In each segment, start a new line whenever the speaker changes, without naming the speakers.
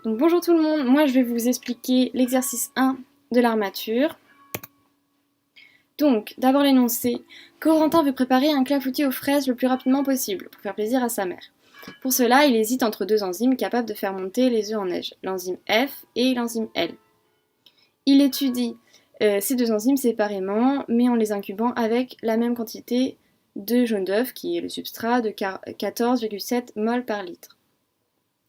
Donc bonjour tout le monde, moi je vais vous expliquer l'exercice 1 de l'armature. Donc d'abord l'énoncé. Corentin veut préparer un clafoutis aux fraises le plus rapidement possible pour faire plaisir à sa mère. Pour cela, il hésite entre deux enzymes capables de faire monter les œufs en neige, l'enzyme F et l'enzyme L. Il étudie ces deux enzymes séparément, mais en les incubant avec la même quantité de jaune d'œuf, qui est le substrat, de 14,7 mol par litre.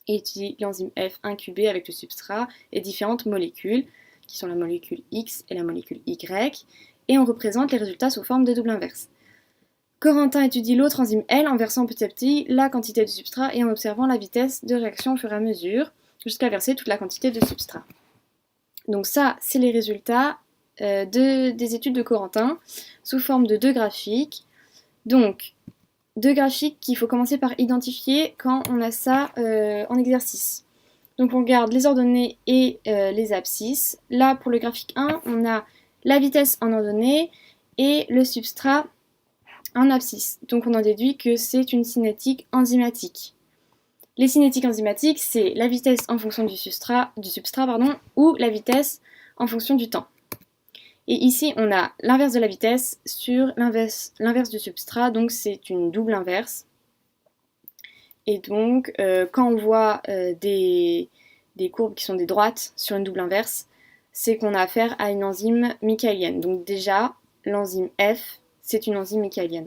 Et étudie l'enzyme F incubée avec le substrat et différentes molécules, qui sont la molécule X et la molécule Y, et on représente les résultats sous forme de double inverse. Corentin étudie l'autre enzyme L en versant petit à petit la quantité de substrat et en observant la vitesse de réaction au fur et à mesure, jusqu'à verser toute la quantité de substrat. Donc ça, c'est les résultats des études de Corentin, sous forme de deux graphiques. Donc, deux graphiques qu'il faut commencer par identifier quand on a ça en exercice. Donc on regarde les ordonnées et les abscisses. Là, pour le graphique 1, on a la vitesse en ordonnée et le substrat en abscisse. Donc on en déduit que c'est une cinétique enzymatique. Les cinétiques enzymatiques, c'est la vitesse en fonction du substrat ou la vitesse en fonction du temps. Et ici, on a l'inverse de la vitesse sur l'inverse du substrat, donc c'est une double inverse. Et donc, quand on voit des courbes qui sont des droites sur une double inverse, c'est qu'on a affaire à une enzyme michaélienne. Donc déjà, l'enzyme F, c'est une enzyme michaélienne.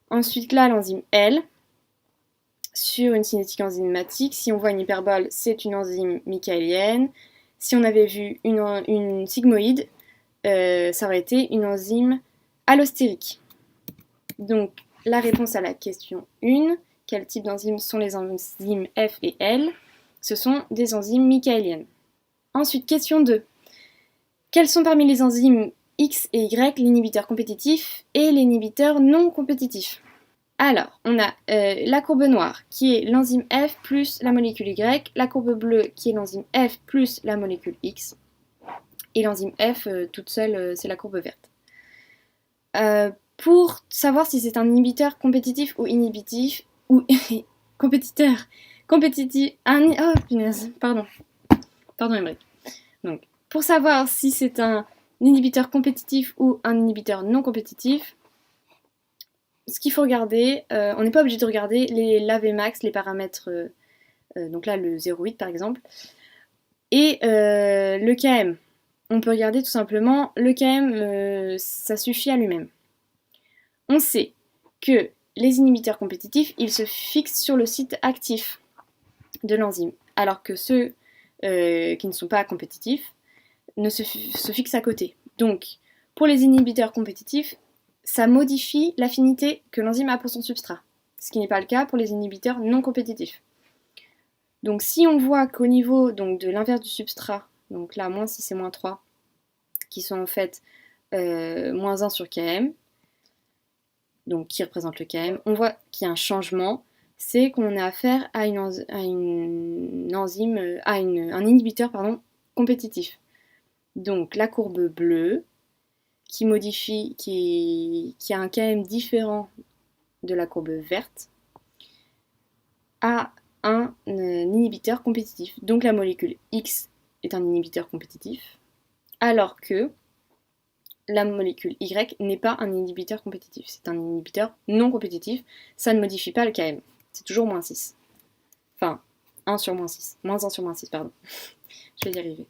Ensuite, là, l'enzyme L, sur une cinétique enzymatique, si on voit une hyperbole, c'est une enzyme michaélienne. Si on avait vu une sigmoïde, ça aurait été une enzyme allostérique. Donc, la réponse à la question 1, quel type d'enzymes sont les enzymes F et L? Ce sont des enzymes michaéliennes. Ensuite, question 2. Quels sont parmi les enzymes X et Y l'inhibiteur compétitif et l'inhibiteur non compétitif? Alors, on a la courbe noire qui est l'enzyme F plus la molécule Y, la courbe bleue qui est l'enzyme F plus la molécule X, et l'enzyme F toute seule, c'est la courbe verte. Pour savoir si c'est un inhibiteur compétitif ou inhibitif, ou compétitif, oh punaise, pardon Emmerich. Donc, pour savoir si c'est un inhibiteur compétitif ou un inhibiteur non compétitif, ce qu'il faut regarder, on n'est pas obligé de regarder l'AVmax, les paramètres, donc là le 0,8 par exemple, et le Km. On peut regarder tout simplement le Km, ça suffit à lui-même. On sait que les inhibiteurs compétitifs, ils se fixent sur le site actif de l'enzyme, alors que ceux qui ne sont pas compétitifs se fixent à côté. Donc, pour les inhibiteurs compétitifs, ça modifie l'affinité que l'enzyme a pour son substrat, ce qui n'est pas le cas pour les inhibiteurs non compétitifs. Donc si on voit qu'au niveau donc, de l'inverse du substrat, donc là moins 6 et moins 3, qui sont en fait moins 1 sur Km, donc qui représente le Km, on voit qu'il y a un changement, c'est qu'on a affaire à un inhibiteur compétitif. Donc la courbe bleue, qui a un Km différent de la courbe verte, a un inhibiteur compétitif. Donc la molécule X est un inhibiteur compétitif, alors que la molécule Y n'est pas un inhibiteur compétitif. C'est un inhibiteur non compétitif. Ça ne modifie pas le Km. C'est toujours moins 6. Enfin, 1 sur moins 6. Moins 1 sur moins 6, pardon. Je vais y arriver.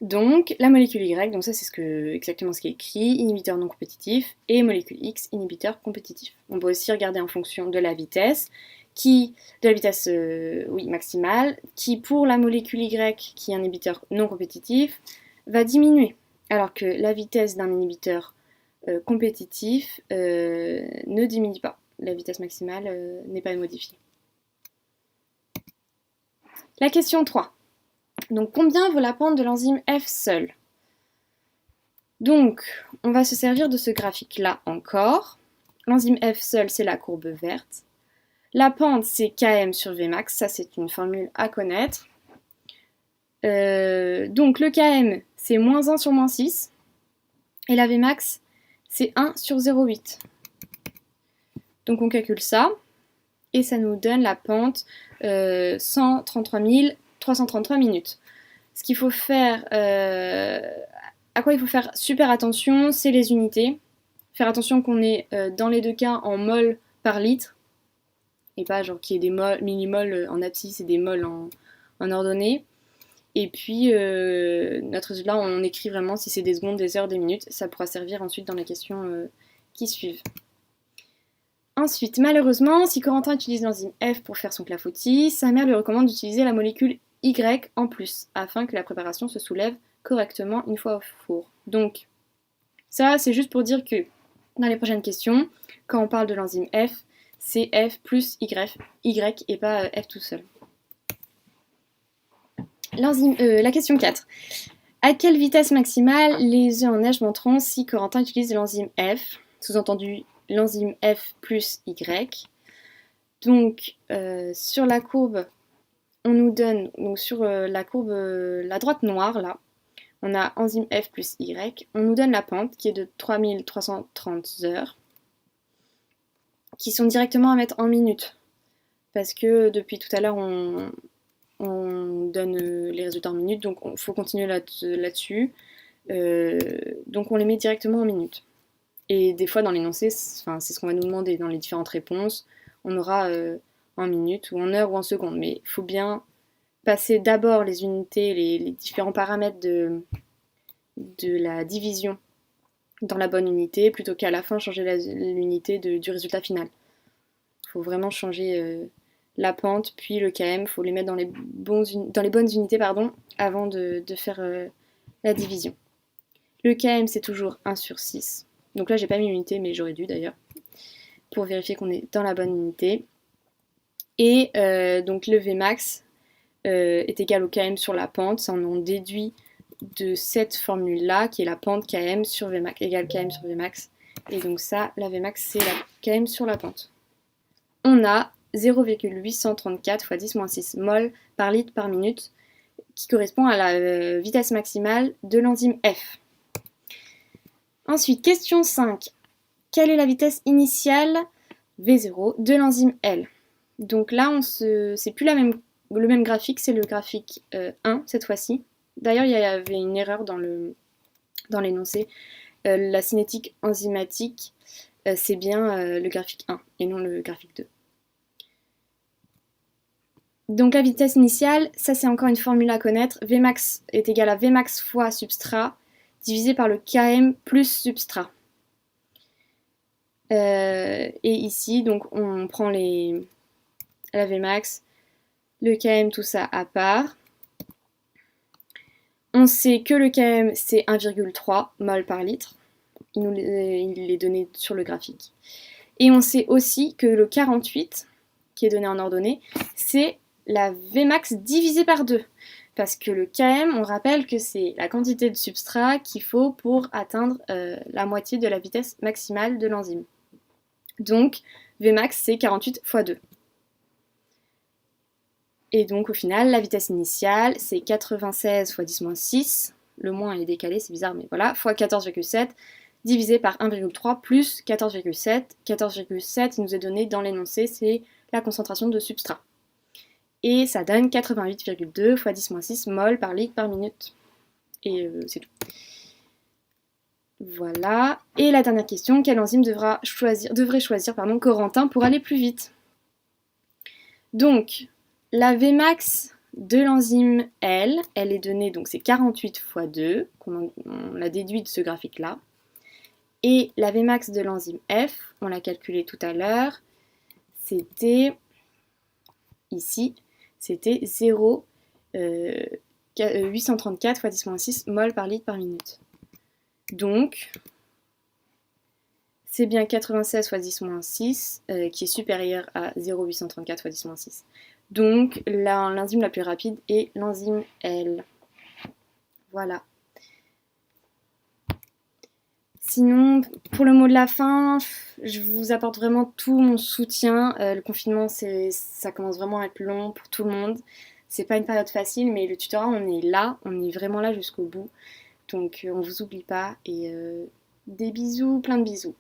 Donc, la molécule Y, donc ça c'est exactement ce qui est écrit, inhibiteur non compétitif, et molécule X, inhibiteur compétitif. On peut aussi regarder en fonction de la vitesse, maximale, qui pour la molécule Y, qui est un inhibiteur non compétitif, va diminuer, alors que la vitesse d'un inhibiteur compétitif ne diminue pas. La vitesse maximale n'est pas modifiée. La question 3. Donc, combien vaut la pente de l'enzyme F seule? Donc, on va se servir de ce graphique-là encore. L'enzyme F seule, c'est la courbe verte. La pente, c'est Km sur Vmax. Ça, c'est une formule à connaître. Donc, le Km, c'est moins 1 sur moins 6. Et la Vmax, c'est 1 sur 0,8. Donc, on calcule ça. et ça nous donne la pente 133 333 minutes. Ce qu'il faut faire, à quoi il faut faire super attention, c'est les unités. Faire attention qu'on est dans les deux cas en mol par litre, et pas genre qu'il y ait des millimoles en abscisse et des moles en ordonnée. Et puis, notre résultat, on écrit vraiment si c'est des secondes, des heures, des minutes. Ça pourra servir ensuite dans les questions qui suivent. Ensuite, malheureusement, si Corentin utilise l'enzyme F pour faire son clafoutis, sa mère lui recommande d'utiliser la molécule Y en plus, afin que la préparation se soulève correctement une fois au four. Donc, ça, c'est juste pour dire que dans les prochaines questions, quand on parle de l'enzyme F, c'est F plus Y et pas F tout seul. La question 4. À quelle vitesse maximale les œufs en neige monteront si Corentin utilise l'enzyme F, sous-entendu l'enzyme F plus Y. Donc, sur la courbe, on nous donne, donc sur la courbe, la droite noire, là, on a enzyme F plus Y. On nous donne la pente, qui est de 3330 heures, qui sont directement à mettre en minutes. Parce que depuis tout à l'heure, on donne les résultats en minutes, donc il faut continuer là-dessus. Donc on les met directement en minutes. Et des fois dans l'énoncé, c'est ce qu'on va nous demander dans les différentes réponses, on aura en minutes ou en heures ou en secondes. Mais il faut bien passer d'abord les unités, les différents paramètres de la division dans la bonne unité, plutôt qu'à la fin changer l'unité du résultat final. Il faut vraiment changer la pente, puis le km, il faut les mettre dans les bonnes unités avant de faire la division. Le km, c'est toujours 1 sur 6. Donc là, j'ai pas mis l'unité, mais j'aurais dû d'ailleurs, pour vérifier qu'on est dans la bonne unité. Et donc le Vmax est égal au km sur la pente. Ça, on déduit de cette formule-là, qui est la pente km sur Vmax, égale km sur Vmax. Et donc ça, la Vmax, c'est la km sur la pente. On a 0,834 x 10-6 mol par litre par minute, qui correspond à la vitesse maximale de l'enzyme F. Ensuite, question 5. Quelle est la vitesse initiale V0 de l'enzyme L? Donc là, c'est plus le même graphique, c'est le graphique 1 cette fois-ci. D'ailleurs, il y avait une erreur dans l'énoncé. La cinétique enzymatique, c'est bien le graphique 1 et non le graphique 2. Donc la vitesse initiale, ça c'est encore une formule à connaître. Vmax est égal à Vmax fois substrat divisé par le Km plus substrat. Et ici, donc on prend la Vmax, le Km, tout ça à part. On sait que le Km c'est 1,3 mol par litre. Il est donné sur le graphique. Et on sait aussi que le 48, qui est donné en ordonnée, c'est la Vmax divisée par 2. Parce que le Km, on rappelle que c'est la quantité de substrat qu'il faut pour atteindre la moitié de la vitesse maximale de l'enzyme. Donc, Vmax, c'est 48 x 2. Et donc, au final, la vitesse initiale, c'est 96 x 10-6. Le moins est décalé, c'est bizarre, mais voilà, fois 14,7, divisé par 1,3 plus 14,7. 14,7, il nous est donné dans l'énoncé, c'est la concentration de substrat. Et ça donne 88,2 x 10-6 mol par litre par minute. Et c'est tout. Voilà. Et la dernière question, quelle enzyme devrait choisir Corentin pour aller plus vite? Donc, la Vmax de l'enzyme L, elle est donnée, donc c'est 48 x 2, on l'a déduit de ce graphique-là. Et la Vmax de l'enzyme F, on l'a calculé tout à l'heure, c'était ici, c'était 0,834 x 10-6 mol par litre par minute. Donc, c'est bien 96 x 10-6 qui est supérieur à 0,834 x 10-6. Donc, l'enzyme la plus rapide est l'enzyme L. Voilà. Sinon, pour le mot de la fin, je vous apporte vraiment tout mon soutien. Le confinement, ça commence vraiment à être long pour tout le monde. C'est pas une période facile, mais le tutorat, on est vraiment là jusqu'au bout. Donc, on vous oublie pas et des bisous, plein de bisous.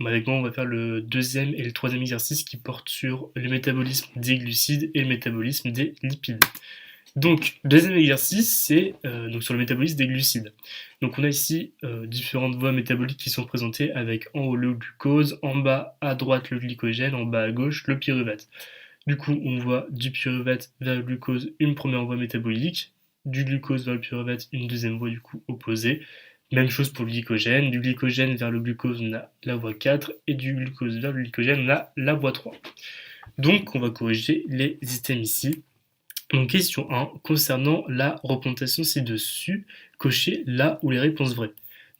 avec moi, on va faire le deuxième et le troisième exercice qui portent sur le métabolisme des glucides et le métabolisme des lipides. Donc, deuxième exercice, c'est donc sur le métabolisme des glucides. Donc, on a ici différentes voies métaboliques qui sont présentées avec en haut le glucose, en bas à droite le glycogène, en bas à gauche le pyruvate. Du coup, on voit du pyruvate vers le glucose une première voie métabolique, du glucose vers le pyruvate une deuxième voie du coup opposée. Même chose pour le glycogène, du glycogène vers le glucose on a la voie 4 et du glucose vers le glycogène on a la voie 3. Donc on va corriger les items ici. Donc question 1, concernant la représentation ci-dessus, cochez là où les réponses vraies.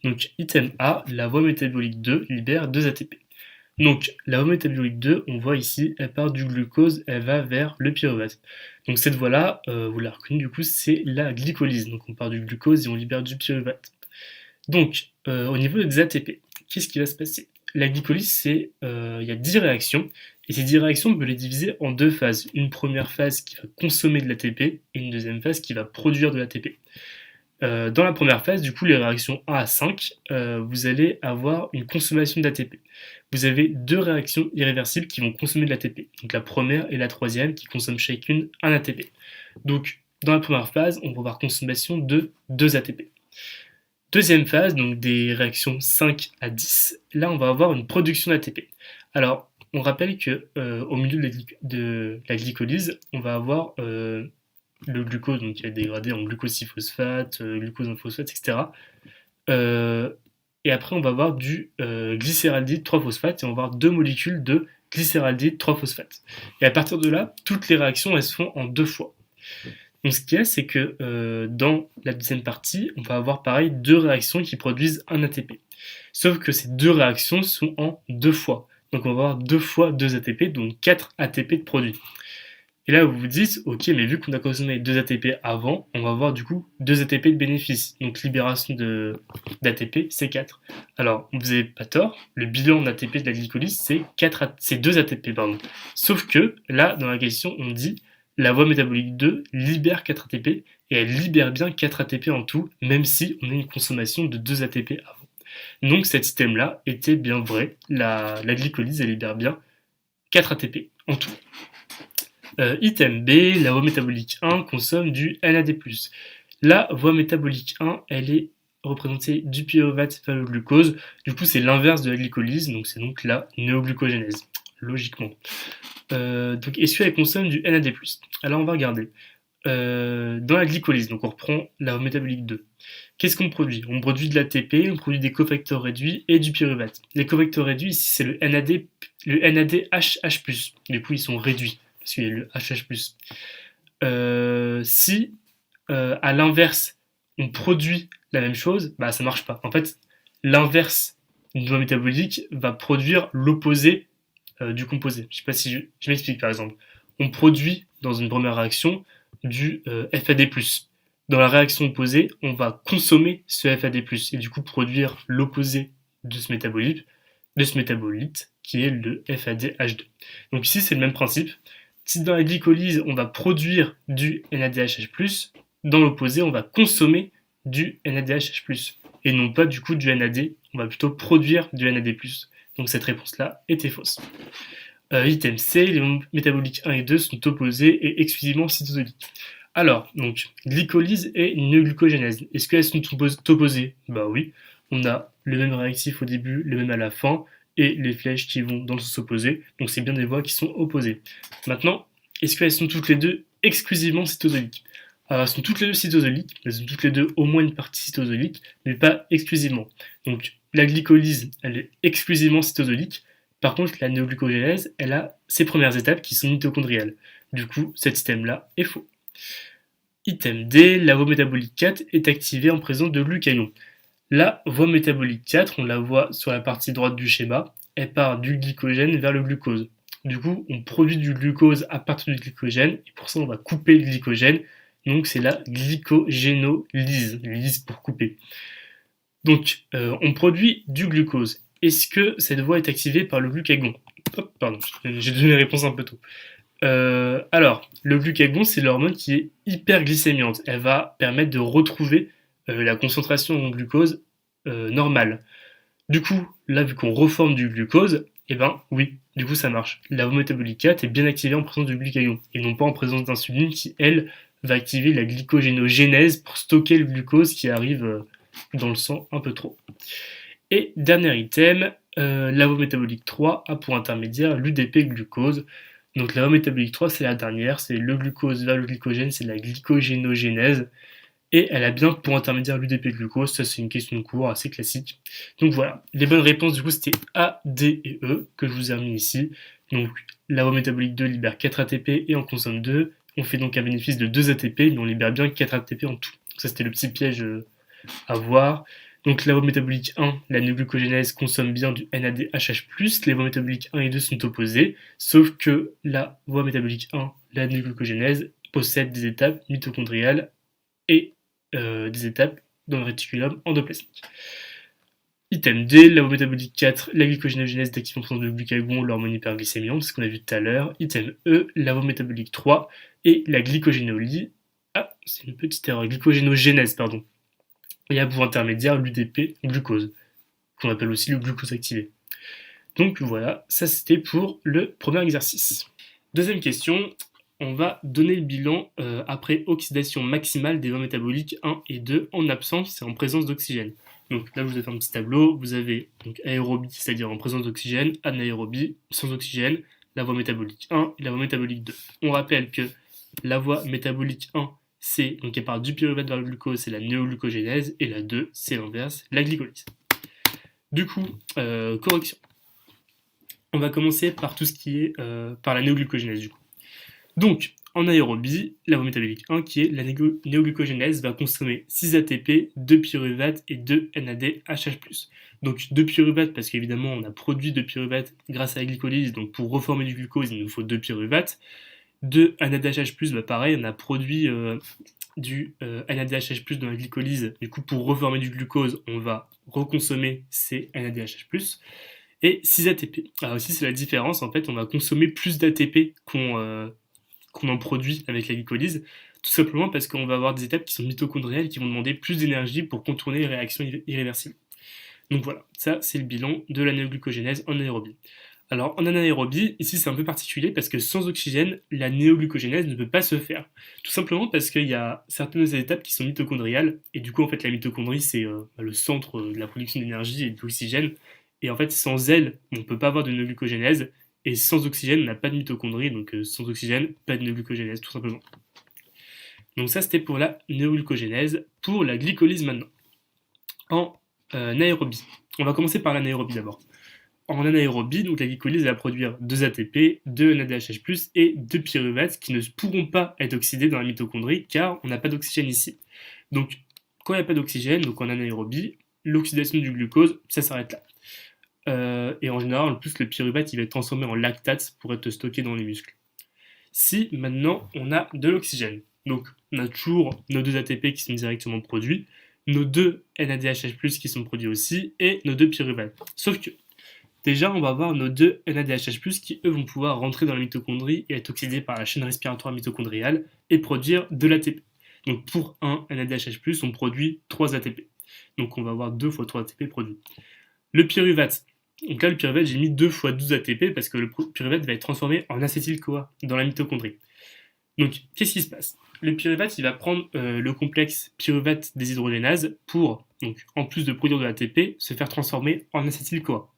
Donc item A, la voie métabolique 2 libère 2 ATP. Donc la voie métabolique 2, on voit ici, elle part du glucose, elle va vers le pyruvate. Donc cette voie-là, vous l'avez reconnue, du coup c'est la glycolyse. Donc on part du glucose et on libère du pyruvate. Donc au niveau des ATP, qu'est-ce qui va se passer? La glycolyse, c'est il y a 10 réactions, et ces 10 réactions, on peut les diviser en deux phases. Une première phase qui va consommer de l'ATP, et une deuxième phase qui va produire de l'ATP. Dans la première phase, du coup, les réactions 1 à 5, vous allez avoir une consommation d'ATP. Vous avez deux réactions irréversibles qui vont consommer de l'ATP. Donc la première et la troisième qui consomment chacune un ATP. Donc dans la première phase, on va avoir consommation de 2 ATP. Deuxième phase, donc des réactions 5 à 10, là on va avoir une production d'ATP. Alors, on rappelle que au milieu de la glycolyse, on va avoir le glucose, donc qui est dégradé en glucose 6-phosphate, glucose 1-phosphate, etc. Et après, on va avoir du glycéraldéhyde 3-phosphate et on va avoir deux molécules de glycéraldéhyde 3-phosphate. Et à partir de là, toutes les réactions, elles se font en deux fois. Donc ce qu'il y a, c'est que dans la deuxième partie, on va avoir pareil deux réactions qui produisent un ATP. Sauf que ces deux réactions sont en deux fois. Donc on va avoir 2 fois 2 ATP, donc 4 ATP de produit. Et là, vous vous dites, ok, mais vu qu'on a consommé 2 ATP avant, on va avoir du coup 2 ATP de bénéfice. Donc libération d'ATP, c'est 4. Alors, vous n'avez pas tort, le bilan d'ATP de la glycolyse, c'est 2 ATP, pardon. Sauf que, là, dans la question, on dit, la voie métabolique 2 libère 4 ATP, et elle libère bien 4 ATP en tout, même si on a une consommation de 2 ATP avant. Donc cet système-là était bien vrai, la glycolyse, elle libère bien 4 ATP en tout. Item B, la voie métabolique 1 consomme du NAD+. La voie métabolique 1, elle est représentée du pyruvate vers le glucose. Du coup, c'est l'inverse de la glycolyse, donc c'est donc la néoglucogénèse, logiquement. Donc, est-ce qu'elle consomme du NAD+. Alors, on va regarder. Dans la glycolyse, donc on reprend la voie métabolique 2. Qu'est-ce qu'on produit? On produit de l'ATP, on produit des cofacteurs réduits et du pyruvate. Les cofacteurs réduits, ici, c'est le NADHH+. Du coup, ils sont réduits parce qu'il y a le HH+. Si à l'inverse on produit la même chose, bah ça marche pas. En fait, l'inverse d'une voie métabolique va produire l'opposé du composé. Je sais pas si je m'explique par exemple. On produit dans une première réaction du FAD+. Dans la réaction opposée, on va consommer ce FAD+, et du coup produire l'opposé de ce métabolite qui est le FADH2. Donc ici c'est le même principe. Si dans la glycolyse, on va produire du NADHH+, dans l'opposé, on va consommer du NADHH+, et non pas du coup du NAD, on va plutôt produire du NAD+. Donc cette réponse-là était fausse. Item C, les métaboliques 1 et 2 sont opposés et exclusivement cytosoliques. Alors, donc, glycolyse et néoglucogénèse, est-ce qu'elles sont opposées? Bah oui, on a le même réactif au début, le même à la fin, et les flèches qui vont dans le sens opposé, donc c'est bien des voies qui sont opposées. Maintenant, est-ce qu'elles sont toutes les deux exclusivement cytosoliques? Alors elles sont toutes les deux cytosoliques, elles ont toutes les deux au moins une partie cytosolique, mais pas exclusivement. Donc la glycolyse, elle est exclusivement cytosolique, par contre la néoglucogénèse, elle a ses premières étapes qui sont mitochondriales. Du coup, cet système-là est faux. Item D, la voie métabolique 4 est activée en présence de glucagon. La voie métabolique 4, on la voit sur la partie droite du schéma, elle part du glycogène vers le glucose. Du coup, on produit du glucose à partir du glycogène, et pour ça, on va couper le glycogène. Donc, c'est la glycogénolyse, lyse pour couper. Donc, on produit du glucose. Est-ce que cette voie est activée par le glucagon? Hop, pardon, j'ai donné la réponse un peu tôt. Alors, le glucagon, c'est l'hormone qui est hyperglycémiante. Elle va permettre de retrouver la concentration en glucose normale. Du coup, là, vu qu'on reforme du glucose, eh ben oui, du coup ça marche. La voie métabolique 4 est bien activée en présence du glucagon, et non pas en présence d'insuline qui, elle, va activer la glycogénogénèse pour stocker le glucose qui arrive dans le sang un peu trop. Et dernier item, la voie métabolique 3 a pour intermédiaire l'UDP glucose. Donc la voie métabolique 3, c'est la dernière, c'est le glucose vers le glycogène, c'est la glycogénogénèse. Et elle a bien pour intermédiaire l'UDP glucose, ça c'est une question de cours assez classique. Donc voilà, les bonnes réponses du coup c'était A, D et E que je vous ai remis ici. Donc la voie métabolique 2 libère 4 ATP et en consomme 2. On fait donc un bénéfice de 2 ATP, mais on libère bien 4 ATP en tout. Donc ça c'était le petit piège à voir. Donc la voie métabolique 1, la néoglucogénèse consomme bien du NADHH+, les voies métaboliques 1 et 2 sont opposées, sauf que la voie métabolique 1, la néoglucogénèse, possède des étapes mitochondriales et des étapes dans le réticulum endoplasmique. Item D, la voie métabolique 4, la glycogénogénèse d'active en présence de glucagon, l'hormone hyperglycémiante, c'est ce qu'on a vu tout à l'heure. Item E, la voie métabolique 3 et la glycogénolyse. Ah, c'est une petite erreur, glycogénogénèse, pardon. Il y a pour intermédiaire l'UDP glucose, qu'on appelle aussi le glucose activé. Donc voilà, ça c'était pour le premier exercice. Deuxième question, on va donner le bilan après oxydation maximale des voies métaboliques 1 et 2 en absence et en présence d'oxygène. Donc là, je vous ai fait un petit tableau. Vous avez donc aérobie, c'est-à-dire en présence d'oxygène, anaérobie, sans oxygène, la voie métabolique 1 et la voie métabolique 2. On rappelle que la voie métabolique 1, c'est, donc elle part du pyruvate vers le glucose, c'est la néoglucogénèse, et la 2, c'est l'inverse, la glycolyse. Du coup, correction. On va commencer par tout ce qui est par la néoglucogénèse du coup. Donc, en aérobie, la voie métabolique 1, qui est la néoglucogénèse, va consommer 6 ATP, 2 pyruvate et 2 NADHH+. Donc 2 pyruvate parce qu'évidemment on a produit 2 pyruvate grâce à la glycolyse, donc pour reformer du glucose il nous faut 2 pyruvate. 2 NADHH+, bah pareil, on a produit du NADHH+, dans la glycolyse, du coup pour reformer du glucose on va reconsommer ces NADHH+. Et 6 ATP. Alors aussi c'est la différence, en fait on va consommer plus d'ATP qu'on en produit avec la glycolyse, tout simplement parce qu'on va avoir des étapes qui sont mitochondriales qui vont demander plus d'énergie pour contourner les réactions irréversibles. Donc voilà, ça c'est le bilan de la néoglucogénèse en aérobie. Alors en anaérobie, ici c'est un peu particulier parce que sans oxygène, la néoglucogénèse ne peut pas se faire. Tout simplement parce qu'il y a certaines étapes qui sont mitochondriales, et du coup en fait la mitochondrie c'est le centre de la production d'énergie et de l'oxygène, et en fait sans elle, on ne peut pas avoir de néoglucogénèse, et sans oxygène, on n'a pas de mitochondrie, donc sans oxygène, pas de néoglucogénèse, tout simplement. Donc ça, c'était pour la néoglucogénèse. Pour la glycolyse maintenant. En aérobie. On va commencer par l'anaérobie d'abord. En anaérobie, donc la glycolyse va produire 2 ATP, 2 NADHH+, et 2 pyruvates qui ne pourront pas être oxydés dans la mitochondrie car on n'a pas d'oxygène ici. Donc quand il n'y a pas d'oxygène, donc en anaérobie, l'oxydation du glucose, ça s'arrête là. Et en général, en plus, le pyruvate il va être transformé en lactate pour être stocké dans les muscles. Si maintenant on a de l'oxygène, donc on a toujours nos 2 ATP qui sont directement produits, nos 2 NADHH+, qui sont produits aussi, et nos 2 pyruvates. Sauf que, déjà, on va avoir nos 2 NADHH+, qui eux vont pouvoir rentrer dans la mitochondrie et être oxydés par la chaîne respiratoire mitochondriale et produire de l'ATP. Donc pour un NADHH+, on produit 3 ATP. Donc on va avoir 2 fois 3 ATP produits. Le pyruvate. Donc là, le pyruvate, j'ai mis 2 fois 12 ATP parce que le pyruvate va être transformé en acétyl-CoA dans la mitochondrie. Donc, qu'est-ce qui se passe? Le pyruvate, il va prendre le complexe pyruvate déshydrogénase pour, donc, en plus de produire de l'ATP, se faire transformer en acétyl-CoA.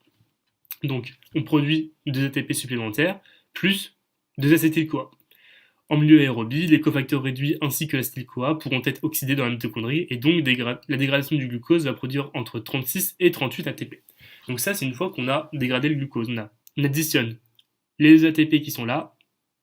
Donc, on produit 2 ATP supplémentaires plus 2 acétyl-CoA. En milieu aérobie, les cofacteurs réduits ainsi que l'acétyl-CoA pourront être oxydés dans la mitochondrie et donc la dégradation du glucose va produire entre 36 et 38 ATP. Donc ça, c'est une fois qu'on a dégradé le glucose. On additionne les ATP qui sont là,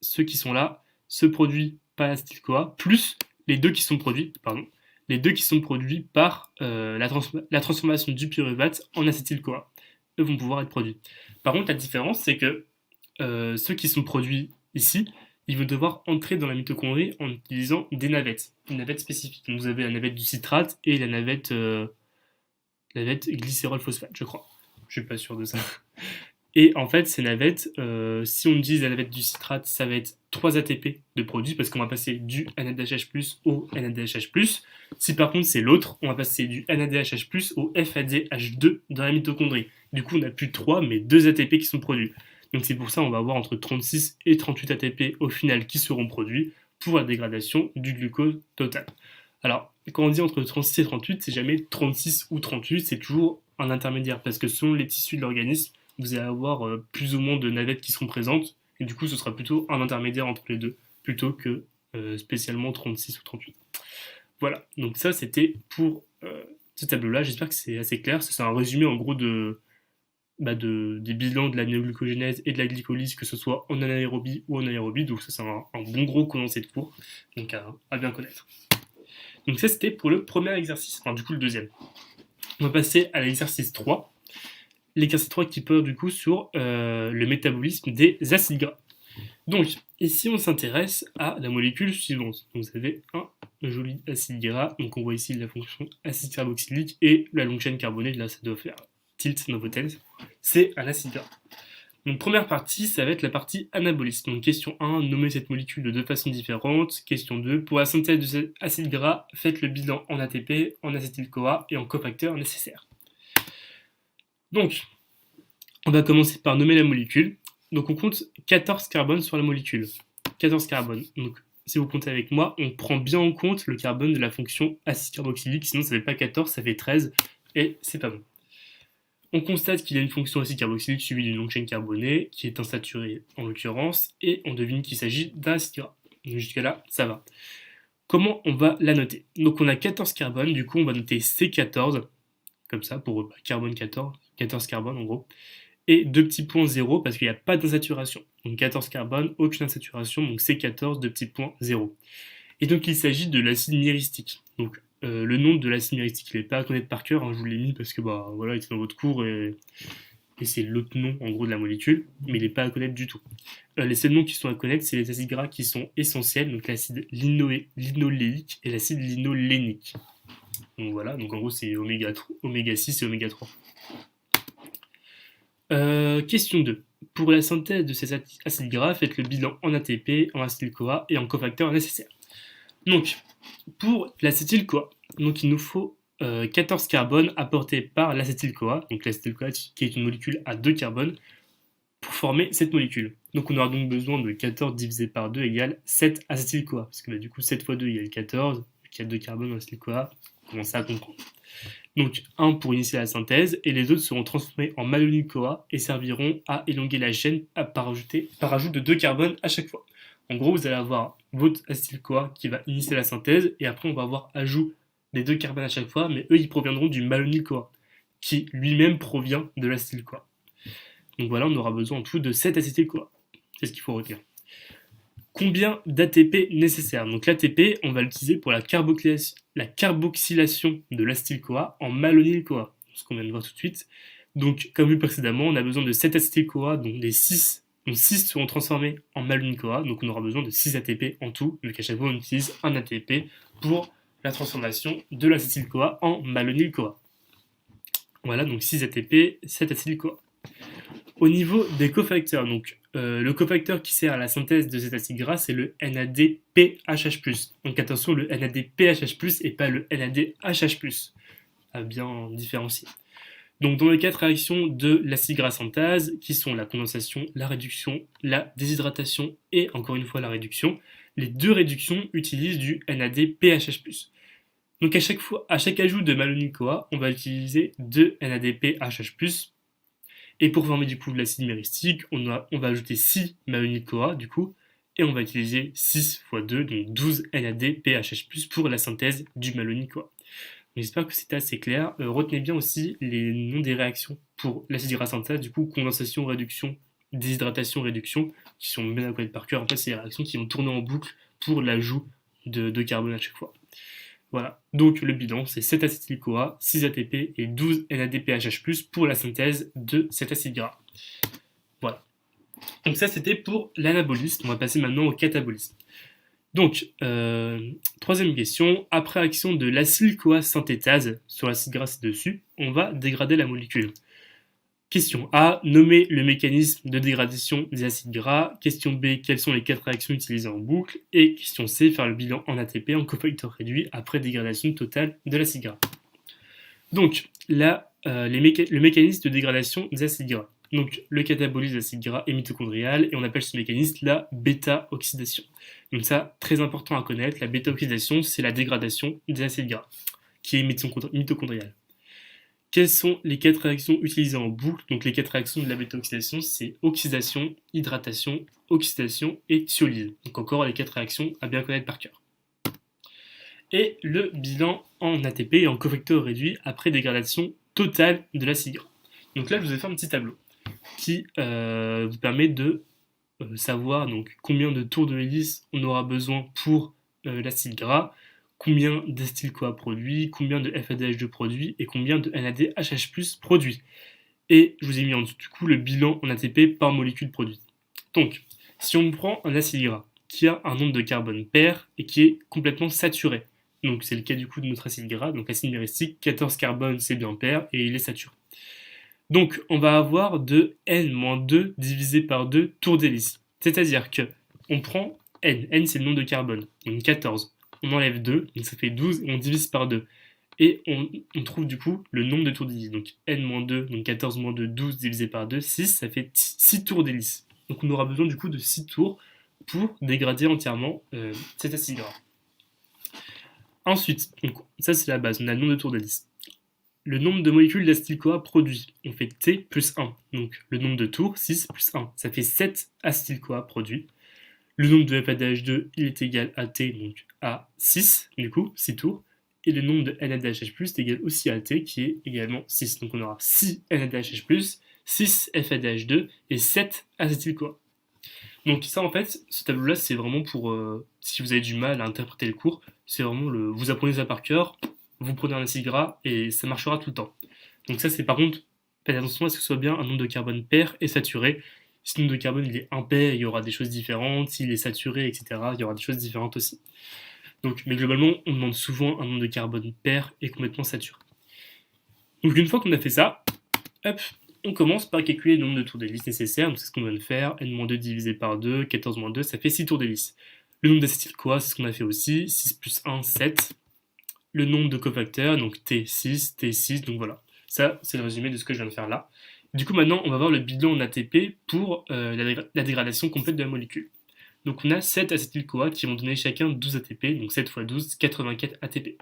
ceux qui sont là, ce produit par l'acétyl-CoA, plus les deux qui sont produits, par la transformation du pyruvate en acétyl-CoA. Eux vont pouvoir être produits. Par contre, la différence, c'est que ceux qui sont produits ici, ils vont devoir entrer dans la mitochondrie en utilisant des navettes, une navette spécifique. Donc vous avez la navette du citrate et la navette glycérol phosphate, je crois. Je suis pas sûr de ça. Et en fait, ces navettes, si on utilise la navette du citrate, ça va être 3 ATP de produit parce qu'on va passer du NADHH+ au NADHH+. Si par contre c'est l'autre, on va passer du NADHH+ au FADH2 dans la mitochondrie. Du coup, on n'a plus 3 mais 2 ATP qui sont produits. Donc c'est pour ça qu'on va avoir entre 36 et 38 ATP au final qui seront produits pour la dégradation du glucose total. Alors, quand on dit entre 36 et 38, c'est jamais 36 ou 38, c'est toujours un intermédiaire parce que selon les tissus de l'organisme, vous allez avoir plus ou moins de navettes qui seront présentes, et du coup ce sera plutôt un intermédiaire entre les deux, plutôt que spécialement 36 ou 38. Voilà, donc ça c'était pour ce tableau-là, j'espère que c'est assez clair, c'est un résumé en gros des bilans de la néoglucogénèse et de la glycolyse, que ce soit en anaérobie ou en aérobie, donc ça c'est un bon gros condensé de cours, donc à bien connaître. Donc ça c'était pour le premier exercice, enfin du coup le deuxième. On va passer à l'exercice 3. L'exercice 3 qui porte du coup sur le métabolisme des acides gras. Donc, ici on s'intéresse à la molécule suivante. Donc, vous avez un joli acide gras, donc on voit ici la fonction acide carboxylique et la longue chaîne carbonée, là ça doit faire tilt dans vos têtes. C'est un acide gras. Donc, première partie, ça va être la partie anabolisme. Donc, question 1, nommez cette molécule de deux façons différentes. Question 2, pour la synthèse de cet acide gras, faites le bilan en ATP, en acétyl-CoA et en cofacteurs nécessaires. Donc, on va commencer par nommer la molécule. Donc, on compte 14 carbones sur la molécule. 14 carbones. Donc, si vous comptez avec moi, on prend bien en compte le carbone de la fonction acide carboxylique, sinon ça ne fait pas 14, ça fait 13, et c'est pas bon. On constate qu'il y a une fonction acide carboxylique suivie d'une longue chaîne carbonée, qui est insaturée en l'occurrence, et on devine qu'il s'agit d'un acide gras. Donc, jusqu'à là, ça va. Comment on va la noter? Donc, on a 14 carbones, du coup, on va noter C14, comme ça, pour carbone 14, 14 carbones en gros, et deux petits points 0 parce qu'il n'y a pas d'insaturation. Donc 14 carbone, aucune insaturation, donc C14, deux petits points 0. Et donc il s'agit de l'acide myristique. Donc le nom de l'acide myristique, il n'est pas à connaître par cœur, hein, je vous l'ai mis parce que voilà, il était dans votre cours et c'est l'autre nom en gros de la molécule, mais il n'est pas à connaître du tout. Les seuls noms qui sont à connaître, c'est les acides gras qui sont essentiels, donc l'acide linoléique et l'acide linolénique. Donc voilà, donc en gros c'est oméga 6 et oméga 3. Question 2. Pour la synthèse de ces acides gras, faites le bilan en ATP, en acétyl-CoA et en cofacteurs nécessaires. Donc, pour l'acétyl-CoA, donc il nous faut 14 carbones apportés par l'acétyl-CoA, donc l'acétyl-CoA qui est une molécule à 2 carbones, pour former cette molécule. Donc on aura donc besoin de 14 divisé par 2 égale 7 acétyl-CoA, parce que du coup 7 fois 2 égale 14, il y a 2 carbones en acétyl-CoA, commencez à comprendre. Donc un pour initier la synthèse, et les autres seront transformés en malonyl-CoA et serviront à élonguer la chaîne par ajout de 2 carbones à chaque fois. En gros, vous allez avoir votre acétyl-CoA qui va initier la synthèse, et après on va avoir ajout des 2 carbones à chaque fois, mais eux ils proviendront du malonyl-CoA, qui lui-même provient de l'acétyl-CoA. Donc voilà, on aura besoin en tout de 7 acétyl-CoA. C'est ce qu'il faut retenir. Combien d'ATP nécessaire? Donc l'ATP, on va l'utiliser pour la carboxylation de l'acétyl-CoA en malonyl-CoA, ce qu'on vient de voir tout de suite. Donc, comme vu précédemment, on a besoin de 7 acétyl-CoA, donc 6 seront transformés en malonyl-CoA, donc on aura besoin de 6 ATP en tout, vu qu'à chaque fois on utilise un ATP pour la transformation de l'acétyl-CoA en malonyl-CoA. Voilà, donc 6 ATP, 7 acétyl-CoA. Au niveau des cofacteurs, donc le cofacteur qui sert à la synthèse de cet acide gras, c'est le NADPHH+. Donc attention, le NADPHH+, et pas le NADHH+, à bien différencier. Donc dans les 4 réactions de l'acide gras synthase, qui sont la condensation, la réduction, la déshydratation et encore une fois la réduction, les 2 réductions utilisent du NADPHH+. Donc à chaque ajout de malonyl-CoA, on va utiliser 2 NADPHH+. Et pour former du coup de l'acide myristique, on va ajouter 6 malonyl-CoA du coup, et on va utiliser 6 x 2, donc 12 NADPHH+, pour la synthèse du malonyl-CoA. J'espère que c'était assez clair. Retenez bien aussi les noms des réactions pour l'acide gras synthase, du coup condensation, réduction, déshydratation, réduction, qui sont bien à connaître par cœur. En fait, c'est des réactions qui vont tourner en boucle pour l'ajout de carbone à chaque fois. Voilà, donc le bilan c'est 7 acétyl-CoA, 6 ATP et 12 NADPHH+, pour la synthèse de cet acide gras. Voilà. Donc ça c'était pour l'anabolisme, on va passer maintenant au catabolisme. Donc, troisième question, après action de l'acétyl-CoA synthétase sur l'acide gras ci-dessus, on va dégrader la molécule. Question A, nommer le mécanisme de dégradation des acides gras. Question B, quelles sont les 4 réactions utilisées en boucle. Et question C, faire le bilan en ATP en cofacteur réduit après dégradation totale de l'acide gras. Donc là, le mécanisme de dégradation des acides gras. Donc le catabolisme d'acide gras est mitochondrial et on appelle ce mécanisme la bêta-oxydation. Donc ça, très important à connaître, la bêta-oxydation, c'est la dégradation des acides gras, qui est mitochondriale. Quelles sont les 4 réactions utilisées en boucle? Donc les 4 réactions de la bêta-oxydation, c'est oxydation, hydratation, oxydation et thiolyse. Donc encore les 4 réactions à bien connaître par cœur. Et le bilan en ATP et en cofacteur réduit après dégradation totale de l'acide gras. Donc là, je vous ai fait un petit tableau qui vous permet de savoir donc, combien de tours de hélice on aura besoin pour l'acide gras, combien d'acétyl-CoA produit, combien de FADH2 produit et combien de NADHH+ produit. Et je vous ai mis en dessous du coup le bilan en ATP par molécule produite. Donc, si on prend un acide gras qui a un nombre de carbone pair et qui est complètement saturé, donc c'est le cas du coup de notre acide gras, donc acide myristique, 14 carbone c'est bien pair et il est saturé. Donc on va avoir de N-2 divisé par 2 tours d'hélice. C'est-à-dire que on prend N c'est le nombre de carbone, donc 14. On enlève 2, donc ça fait 12, et on divise par 2. Et on trouve du coup le nombre de tours d'hélice. Donc N-2, donc 14-2, 12 divisé par 2, 6, ça fait 6 tours d'hélice. Donc on aura besoin du coup de 6 tours pour dégrader entièrement cet acide gras. Ensuite, donc, ça c'est la base, on a le nombre de tours d'hélice. Le nombre de molécules d'acétyl-CoA produit, on fait T plus 1. Donc le nombre de tours, 6 plus 1, ça fait 7 acétyl-CoA produits. Le nombre de FADH2, il est égal à T, donc à 6, du coup, 6 tours. Et le nombre de NADHH+, est égal aussi à T, qui est également 6. Donc on aura 6 NADHH+, 6 FADH2 et 7 acétyl-CoA. Donc ça, en fait, ce tableau-là, c'est vraiment pour, si vous avez du mal à interpréter le cours, c'est vraiment vous apprenez ça par cœur, vous prenez un acide gras et ça marchera tout le temps. Donc ça, c'est par contre, faites attention à ce que ce soit bien un nombre de carbone pair et saturé. Si le nombre de carbone il est impair, il y aura des choses différentes. S'il est saturé, etc., il y aura des choses différentes aussi. Donc, mais globalement, on demande souvent un nombre de carbone pair et complètement saturé. Donc une fois qu'on a fait ça, hop, on commence par calculer le nombre de tours d'hélice nécessaires. Donc c'est ce qu'on vient de faire. N-2 divisé par 2, 14-2, ça fait 6 tours d'hélice. Le nombre d'acétyl-CoA, c'est ce qu'on a fait aussi. 6 plus 1, 7. Le nombre de cofacteurs, donc T6, T6, donc voilà. Ça, c'est le résumé de ce que je viens de faire là. Du coup, maintenant, on va voir le bilan en ATP pour la dégradation complète de la molécule. Donc on a 7 acétyl-CoA qui vont donner chacun 12 ATP, donc 7 x 12, 84 ATP.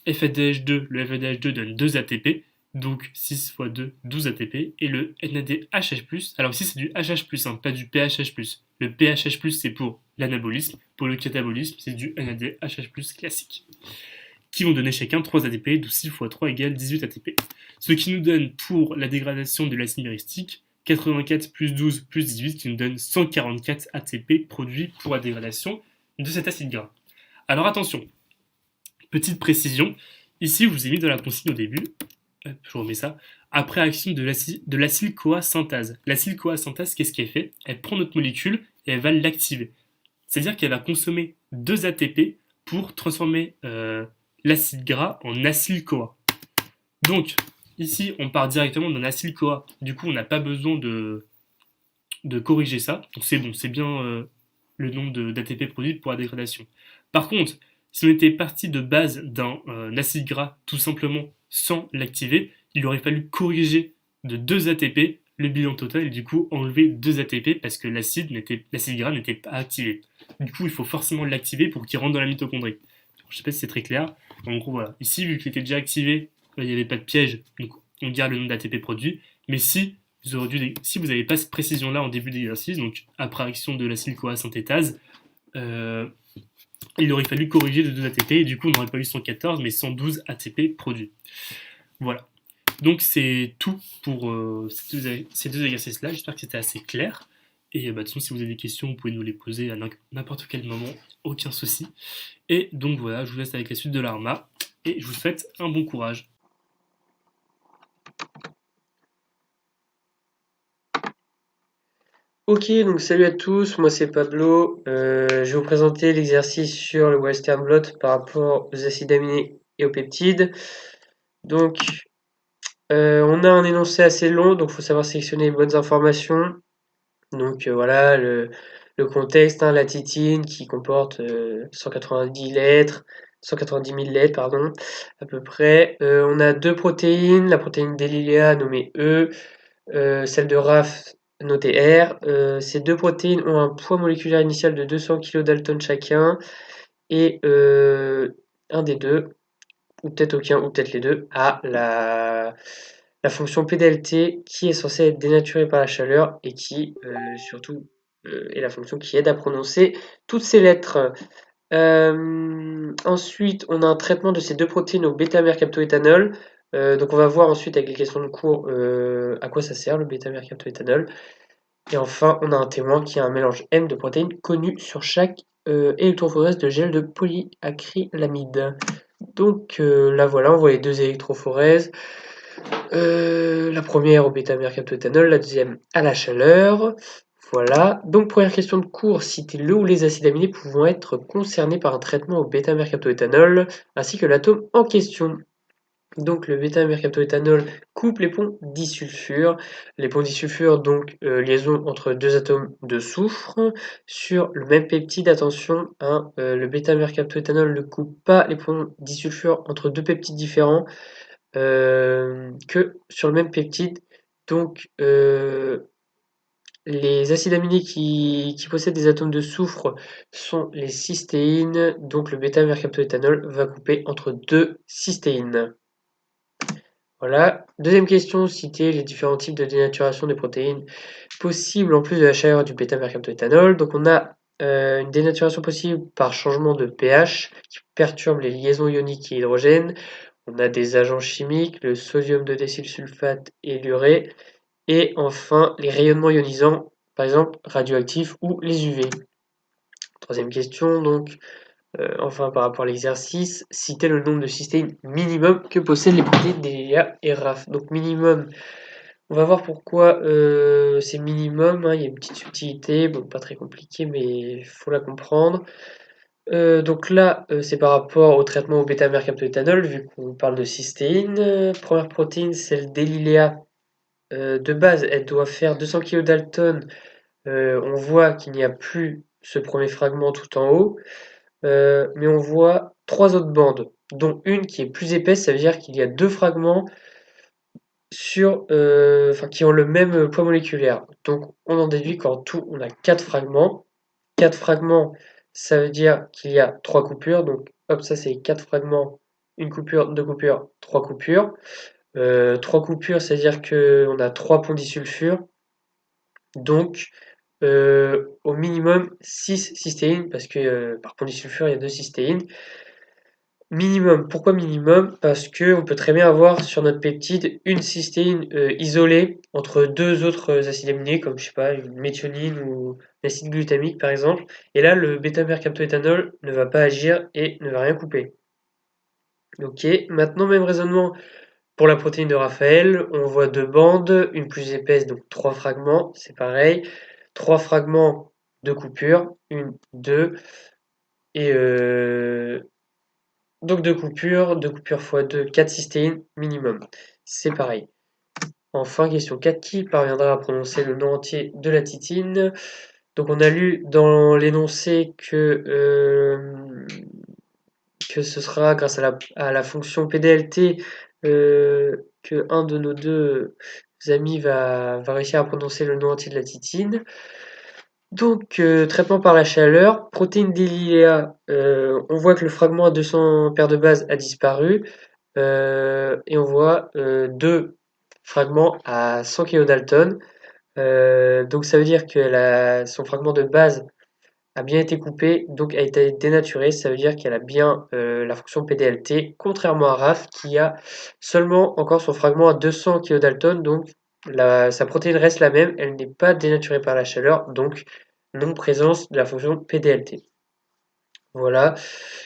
FADH2, le FADH2 donne 2 ATP, donc 6 x 2, 12 ATP. Et le NADHH+, alors ici c'est du HH+, hein, pas du PHH+. Le PHH+, c'est pour l'anabolisme, pour le catabolisme, c'est du NADHH+, classique, qui vont donner chacun 3 ATP, d'où 6 x 3 égale 18 ATP. Ce qui nous donne pour la dégradation de l'acide myristique 84 plus 12 plus 18, qui nous donne 144 ATP produits pour la dégradation de cet acide gras. Alors attention, petite précision, ici je vous ai mis dans la consigne au début, hop, je remets ça, après action de l'acyle-CoA synthase. L'acyle-CoA synthase, qu'est-ce qu'elle fait? Elle prend notre molécule et elle va l'activer. C'est-à-dire qu'elle va consommer 2 ATP pour transformer l'acide gras en acyle-CoA. Donc, ici, on part directement d'un acyle-CoA. Du coup, on n'a pas besoin de corriger ça. Donc, c'est bon, c'est bien le nombre d'ATP produits pour la dégradation. Par contre, si on était parti de base d'un acide gras, tout simplement sans l'activer, il aurait fallu corriger de 2 ATP le bilan total et du coup enlever 2 ATP parce que l'acide gras n'était pas activé. Du coup, il faut forcément l'activer pour qu'il rentre dans la mitochondrie. Je ne sais pas si c'est très clair. En gros, voilà. Ici, vu qu'il était déjà activé, il n'y avait pas de piège, donc on garde le nombre d'ATP produit. Mais si vous n'avez pas cette précision-là en début d'exercice, donc après action de l'acyle-CoA synthétase, il aurait fallu corriger de 2 ATP et du coup on n'aurait pas eu 114 mais 112 ATP produits. Voilà. Donc c'est tout pour ces deux exercices-là. J'espère que c'était assez clair. Et de toute façon, si vous avez des questions, vous pouvez nous les poser à n'importe quel moment, aucun souci. Et donc voilà, je vous laisse avec la suite de l'ARMA et je vous souhaite un bon courage.
Ok, donc salut à tous, moi c'est Pablo. Je vais vous présenter l'exercice sur le Western blot par rapport aux acides aminés et aux peptides. Donc, On a un énoncé assez long, donc il faut savoir sélectionner les bonnes informations. Donc voilà, le contexte, hein, la titine qui comporte 190 lettres, 190 000 lettres, pardon, à peu près. On a deux protéines, la protéine d'Elilia nommée E, celle de RAF notée R. Ces deux protéines ont un poids moléculaire initial de 200 kilodalton chacun, et un des deux, ou peut-être aucun, ou peut-être les deux, a la fonction PDLT qui est censée être dénaturée par la chaleur et qui, surtout, est la fonction qui aide à prononcer toutes ces lettres. Ensuite, on a un traitement de ces deux protéines au bêta-mercaptoéthanol. Donc on va voir ensuite avec les questions de cours à quoi ça sert le bêta-mercaptoéthanol. Et enfin, on a un témoin qui a un mélange M de protéines connu sur chaque électrophorèse de gel de polyacrylamide. Donc là voilà, on voit les deux électrophorèses. La première au bêta-mercaptoéthanol, la deuxième à la chaleur. Voilà. Donc première question de cours, citer le ou les acides aminés pouvant être concernés par un traitement au bêta-mercaptoéthanol, ainsi que l'atome en question. Donc le bêta-mercaptoéthanol coupe les ponts disulfure. Les ponts disulfure, donc liaison entre deux atomes de soufre sur le même peptide. Attention, hein, le bêta-mercaptoéthanol ne coupe pas les ponts disulfure entre deux peptides différents que sur le même peptide. Donc les acides aminés qui possèdent des atomes de soufre sont les cystéines. Donc le bêta-mercaptoéthanol va couper entre deux cystéines. Voilà. Deuxième question, citer les différents types de dénaturation des protéines possibles en plus de la chaleur du bêta-mercaptoéthanol. Donc on a une dénaturation possible par changement de pH qui perturbe les liaisons ioniques et hydrogène. On a des agents chimiques, le sodium de décylsulfate et l'urée. Et enfin, les rayonnements ionisants, par exemple radioactifs ou les UV. Troisième question, donc, enfin par rapport à l'exercice, citer le nombre de cystéines minimum que possèdent les protéines d'ELIA et RAF. Donc minimum, on va voir pourquoi c'est minimum, hein, il y a une petite subtilité, bon pas très compliqué mais il faut la comprendre. Donc là, c'est par rapport au traitement au bêta-mercaptoéthanol, vu qu'on parle de cystéine. Première protéine, celle d'Elilia. De base, elle doit faire 200 kilodalton. On voit qu'il n'y a plus ce premier fragment tout en haut, mais on voit trois autres bandes, dont une qui est plus épaisse. Ça veut dire qu'il y a deux fragments qui ont le même poids moléculaire. Donc on en déduit qu'en tout, on a quatre fragments. Quatre fragments, ça veut dire qu'il y a trois coupures. Donc hop, ça c'est quatre fragments, une coupure, deux coupures, trois coupures. Trois coupures, c'est-à-dire qu'on a trois ponts disulfure. Donc au minimum 6 cystéines, parce que par pont disulfure, il y a deux cystéines. Minimum. Pourquoi minimum? Parce que on peut très bien avoir sur notre peptide une cystéine isolée entre deux autres acides aminés, comme je sais pas, une méthionine ou l'acide glutamique par exemple. Et là, le bêta-mercaptoéthanol ne va pas agir et ne va rien couper. Ok, maintenant même raisonnement pour la protéine de Raphaël. On voit deux bandes, une plus épaisse, donc trois fragments, c'est pareil. Trois fragments de coupure, une, deux, et donc deux coupures fois deux, 4 cystéines minimum. C'est pareil. Enfin, question 4, qui parviendra à prononcer le nom entier de la titine? Donc on a lu dans l'énoncé que ce sera grâce à la fonction PDLT que un de nos deux amis va réussir à prononcer le nom entier de la titine. Donc, traitement par la chaleur, protéine d'Elilia, on voit que le fragment à 200 paires de base a disparu, et on voit deux fragments à 100 kilodalton. Donc ça veut dire que son fragment de base a bien été coupé, donc a été dénaturé. Ça veut dire qu'elle a bien la fonction PDLT, contrairement à RAF qui a seulement encore son fragment à 200 kilodalton. Donc sa protéine reste la même, elle n'est pas dénaturée par la chaleur, donc non présence de la fonction PDLT. Voilà,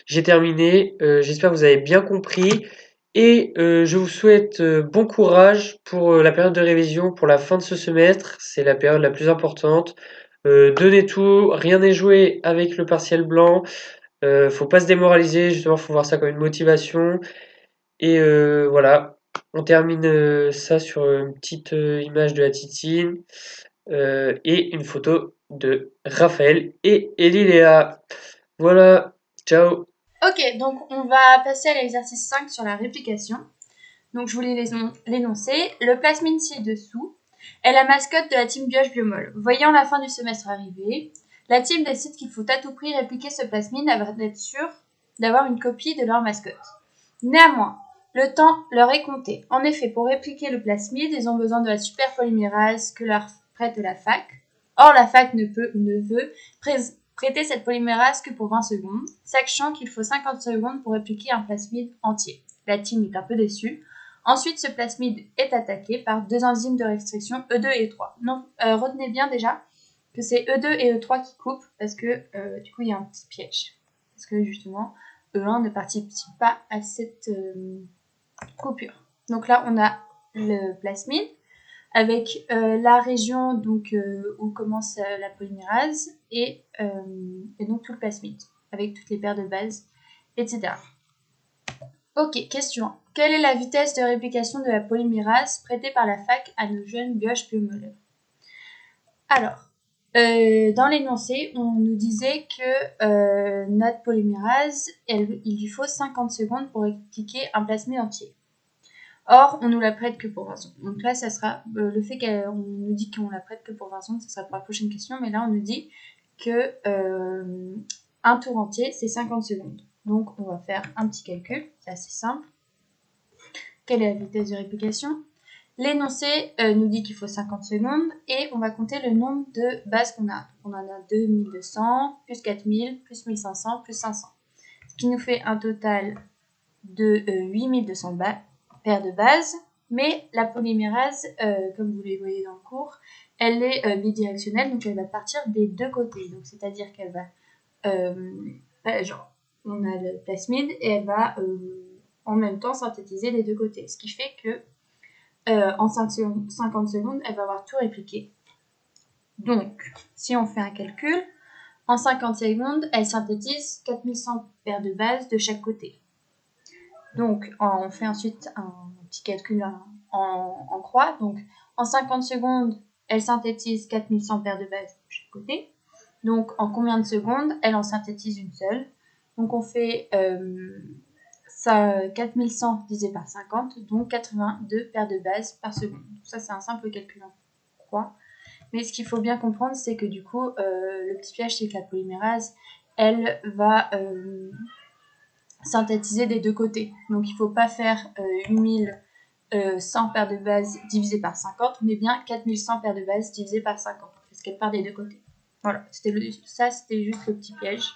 j'ai terminé. J'espère que vous avez bien compris. Et je vous souhaite bon courage pour la période de révision, pour la fin de ce semestre. C'est la période la plus importante. Donnez tout, rien n'est joué avec le partiel blanc. Faut pas se démoraliser, justement, faut voir ça comme une motivation. Et voilà. On termine ça sur une petite image de la titine et une photo de Raphaël et Eliléa. Voilà, ciao.
Ok, donc on va passer à l'exercice 5 sur la réplication. Donc je voulais l'énoncer. Le plasmide ci-dessous est la mascotte de la team Bioche Biomol. Voyant la fin du semestre arriver, la team décide qu'il faut à tout prix répliquer ce plasmide afin d'être sûr d'avoir une copie de leur mascotte. Néanmoins, le temps leur est compté. En effet, pour répliquer le plasmide, ils ont besoin de la super polymérase que leur prête la fac. Or, la fac ne veut prêter cette polymérase que pour 20 secondes, sachant qu'il faut 50 secondes pour répliquer un plasmide entier. La team est un peu déçue. Ensuite, ce plasmide est attaqué par deux enzymes de restriction E2 et E3. Non, retenez bien déjà que c'est E2 et E3 qui coupent parce que du coup il y a un petit piège. Parce que justement, E1 ne participe pas à cette coupure. Donc là, on a le plasmide avec la région donc, où commence la polymérase et donc tout le plasmide avec toutes les paires de bases, etc. Ok, question. Quelle est la vitesse de réplication de la polymérase prêtée par la fac à nos jeunes Bioche Biomol? Alors, dans l'énoncé, on nous disait que notre polymérase, il lui faut 50 secondes pour répliquer un plasmide entier. Or, on nous la prête que pour 20 secondes. Donc là, ça sera le fait qu'on nous dit qu'on la prête que pour 20 secondes, ça sera pour la prochaine question. Mais là, on nous dit que un tour entier, c'est 50 secondes. Donc, on va faire un petit calcul, c'est assez simple. Quelle est la vitesse de réplication? L'énoncé nous dit qu'il faut 50 secondes et on va compter le nombre de bases qu'on a. On en a 2200, plus 4000, plus 1500, plus 500. Ce qui nous fait un total de 8200 paires de bases. Mais la polymérase, comme vous les voyez dans le cours, elle est bidirectionnelle, donc elle va partir des deux côtés. Donc c'est-à-dire qu'elle va genre, on a le plasmide et elle va en même temps synthétiser des deux côtés. Ce qui fait que en 50 secondes, elle va avoir tout répliqué. Donc, si on fait un calcul, en 50 secondes, elle synthétise 4100 paires de bases de chaque côté. Donc, on fait ensuite un petit calcul en croix. Donc, en 50 secondes, elle synthétise 4100 paires de bases de chaque côté. Donc, en combien de secondes, elle en synthétise une seule? Donc, on fait 4100 divisé par 50, donc 82 paires de bases par seconde. Ça, c'est un simple calcul en croix. Mais ce qu'il faut bien comprendre, c'est que du coup, le petit piège, c'est que la polymérase, elle va synthétiser des deux côtés. Donc, il ne faut pas faire 8100 paires de bases divisé par 50, mais bien 4100 paires de bases divisé par 50, parce qu'elle part des deux côtés. Voilà, c'était juste le petit piège,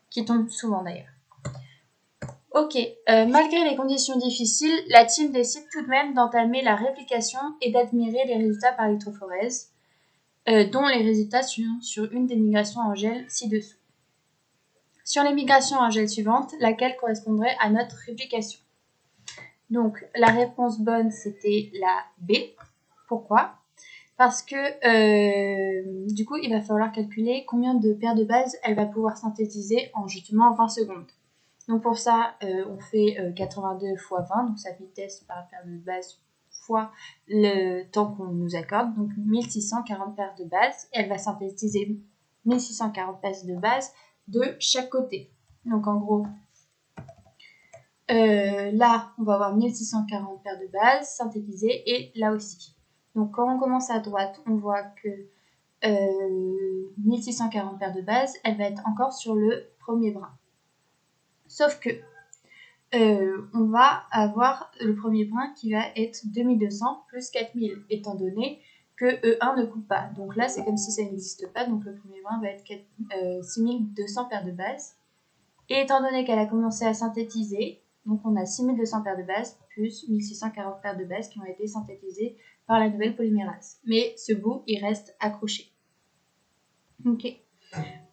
qui tombe souvent d'ailleurs. Ok, malgré les conditions difficiles, la team décide tout de même d'entamer la réplication et d'admirer les résultats par électrophorèse, dont les résultats sur une des migrations en gel ci-dessous. Sur les migrations en gel suivantes, laquelle correspondrait à notre réplication? Donc, la réponse bonne, c'était la B. Pourquoi? Parce que, du coup, il va falloir calculer combien de paires de bases elle va pouvoir synthétiser en justement 20 secondes. Donc pour ça, on fait 82 fois 20, donc sa vitesse par paire de bases fois le temps qu'on nous accorde, donc 1640 paires de bases. Et elle va synthétiser 1640 paires de bases de chaque côté. Donc en gros, là, on va avoir 1640 paires de bases synthétisées et là aussi. Donc quand on commence à droite, on voit que 1640 paires de bases, elle va être encore sur le premier brin. Sauf que on va avoir le premier brin qui va être 2200 plus 4000, étant donné que E1 ne coupe pas. Donc là, c'est comme si ça n'existe pas, donc le premier brin va être 6200 paires de bases. Et étant donné qu'elle a commencé à synthétiser, donc on a 6200 paires de bases plus 1640 paires de bases qui ont été synthétisées par la nouvelle polymérase. Mais ce bout, il reste accroché. Ok.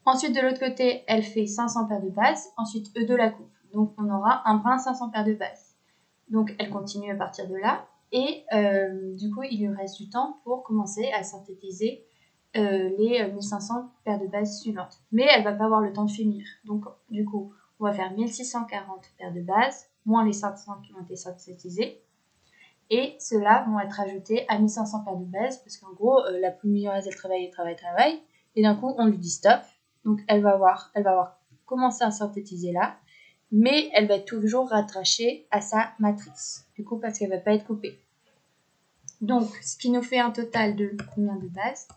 Ensuite, de l'autre côté, elle fait 500 paires de bases. Ensuite, E2 la coupe. Donc, on aura un brin 500 paires de bases. Donc, elle continue à partir de là. Et du coup, il lui reste du temps pour commencer à synthétiser les 1500 paires de bases suivantes. Mais elle ne va pas avoir le temps de finir. Donc, du coup, on va faire 1640 paires de bases, moins les 500 qui ont été synthétisées.
Et ceux-là vont être ajoutés à 1500 paires de base, parce qu'en gros, la polymérise, elle travaille, et d'un coup, on lui dit stop. Donc, elle va avoir commencé à synthétiser là, mais elle va être toujours rattachée à sa matrice, du coup, parce qu'elle ne va pas être coupée. Donc, ce qui nous fait un total de combien de bases?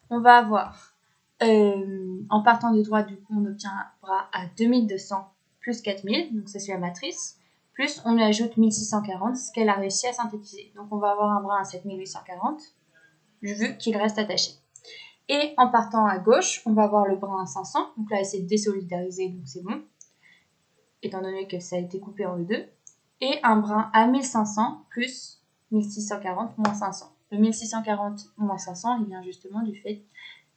On va avoir, en partant de droite, du coup, on obtiendra à 2200 plus 4000, donc ça c'est la matrice, plus on lui ajoute 1640, ce qu'elle a réussi à synthétiser. Donc on va avoir un brin à 7840, vu qu'il reste attaché. Et en partant à gauche, on va avoir le brin à 500, donc là elle s'est désolidarisée, donc c'est bon, étant donné que ça a été coupé en E2, et un brin à 1500 plus 1640 moins 500. Le 1640 moins 500, il vient justement du fait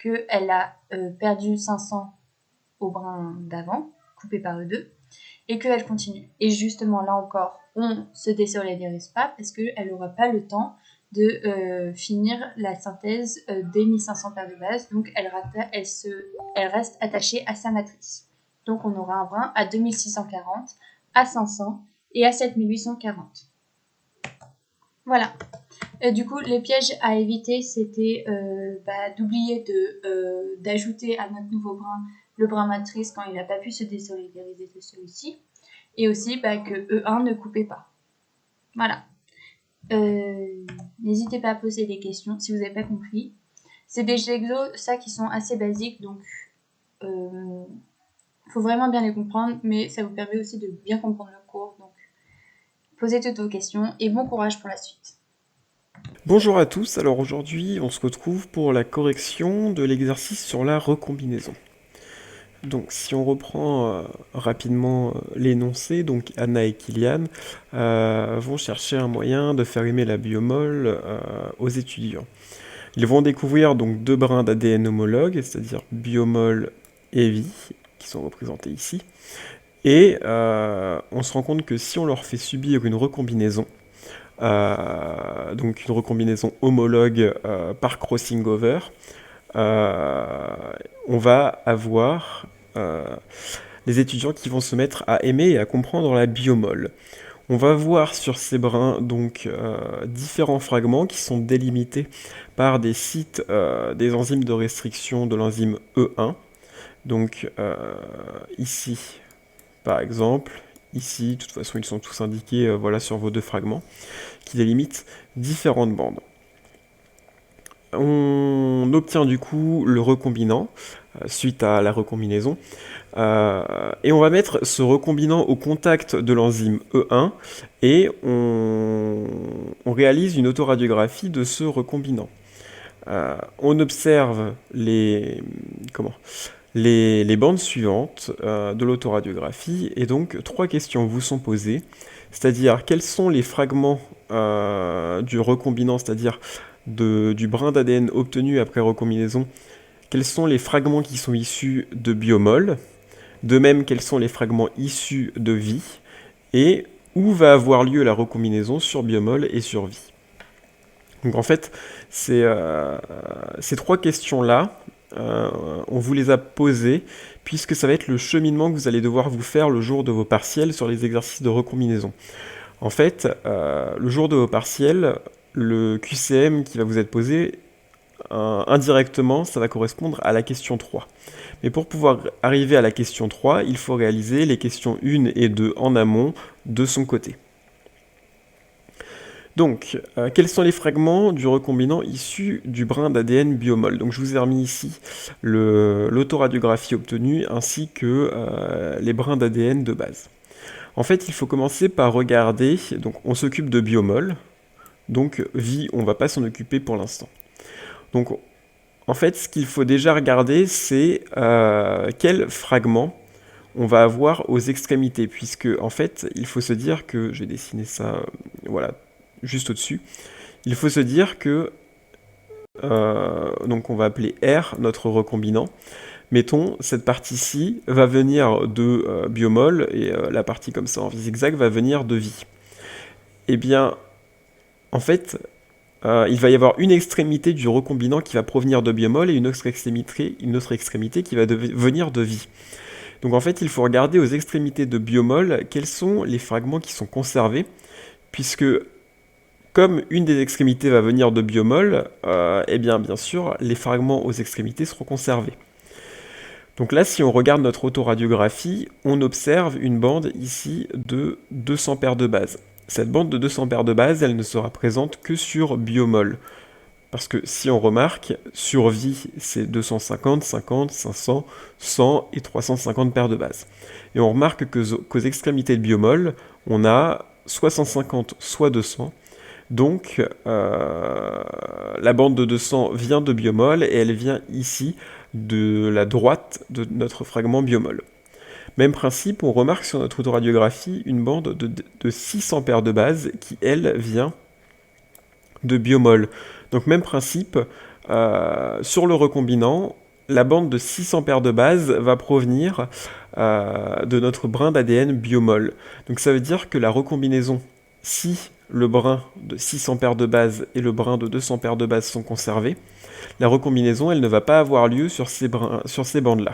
qu'elle a perdu 500 au brin d'avant, coupé par E2, et qu'elle continue. Et justement, là encore, on se désolidarise pas parce qu'elle n'aura pas le temps de finir la synthèse des 1500 paires de base, donc elle reste attachée à sa matrice. Donc on aura un brin à 2640, à 500 et à 7840. Voilà. Du coup, les pièges à éviter, c'était d'oublier d'ajouter à notre nouveau brin le brin matrice quand il n'a pas pu se désolidariser de celui-ci. Et aussi que E1 ne coupait pas. Voilà. N'hésitez pas à poser des questions si vous n'avez pas compris. C'est des exos, ça, qui sont assez basiques, donc faut vraiment bien les comprendre, mais ça vous permet aussi de bien comprendre le cours. Donc, posez toutes vos questions et bon courage pour la suite.
Bonjour à tous, alors aujourd'hui on se retrouve pour la correction de l'exercice sur la recombinaison. Donc si on reprend rapidement l'énoncé, donc Anna et Kylian vont chercher un moyen de faire aimer la biomol aux étudiants. Ils vont découvrir donc deux brins d'ADN homologues, c'est-à-dire biomol et vie, qui sont représentés ici. Et on se rend compte que si on leur fait subir une recombinaison, donc une recombinaison homologue par crossing over, on va avoir les étudiants qui vont se mettre à aimer et à comprendre la biomol. On va voir sur ces brins donc différents fragments qui sont délimités par des sites des enzymes de restriction de l'enzyme E1. Donc ici, par exemple, ici, de toute façon ils sont tous indiqués voilà, sur vos deux fragments, qui délimitent différentes bandes. On obtient du coup le recombinant suite à la recombinaison et on va mettre ce recombinant au contact de l'enzyme E1 et on réalise une autoradiographie de ce recombinant. On observe les bandes suivantes de l'autoradiographie et donc trois questions vous sont posées, c'est-à-dire quels sont les fragments du recombinant, c'est-à-dire du brin d'ADN obtenu après recombinaison, quels sont les fragments qui sont issus de biomol, de même quels sont les fragments issus de vie, et où va avoir lieu la recombinaison sur biomol et sur vie. Donc en fait, ces trois questions-là, on vous les a posées, puisque ça va être le cheminement que vous allez devoir vous faire le jour de vos partiels sur les exercices de recombinaison. En fait, le jour de vos partiels, le QCM qui va vous être posé, indirectement, ça va correspondre à la question 3. Mais pour pouvoir arriver à la question 3, il faut réaliser les questions 1 et 2 en amont de son côté. Donc, quels sont les fragments du recombinant issus du brin d'ADN biomol? Donc je vous ai remis ici l'autoradiographie obtenue ainsi que les brins d'ADN de base. En fait, il faut commencer par regarder, donc on s'occupe de biomol, donc vie, on ne va pas s'en occuper pour l'instant. Donc en fait, ce qu'il faut déjà regarder, c'est quel fragment on va avoir aux extrémités, puisque en fait, il faut se dire que, je vais dessiner ça, voilà, juste au-dessus, il faut se dire que, donc on va appeler R notre recombinant, mettons, cette partie-ci va venir de biomol, et la partie comme ça en zigzag va venir de vie. Eh bien, en fait, il va y avoir une extrémité du recombinant qui va provenir de biomol et une autre extrémité qui va venir de vie. Donc en fait, il faut regarder aux extrémités de biomol quels sont les fragments qui sont conservés, puisque comme une des extrémités va venir de biomol, eh bien sûr, les fragments aux extrémités seront conservés. Donc là, si on regarde notre autoradiographie, on observe une bande ici de 200 paires de bases. Cette bande de 200 paires de bases, elle ne sera présente que sur biomol. Parce que si on remarque, sur vie, c'est 250, 50, 500, 100 et 350 paires de bases. Et on remarque qu'aux extrémités de biomol, on a soit 150, soit 200. Donc, la bande de 200 vient de biomol et elle vient ici de la droite de notre fragment biomol. Même principe, on remarque sur notre autoradiographie une bande de 600 paires de bases qui, elle, vient de biomol. Donc même principe, sur le recombinant, la bande de 600 paires de bases va provenir de notre brin d'ADN biomol. Donc ça veut dire que la recombinaison, si le brin de 600 paires de bases et le brin de 200 paires de bases sont conservés, la recombinaison, elle ne va pas avoir lieu sur ces bandes-là.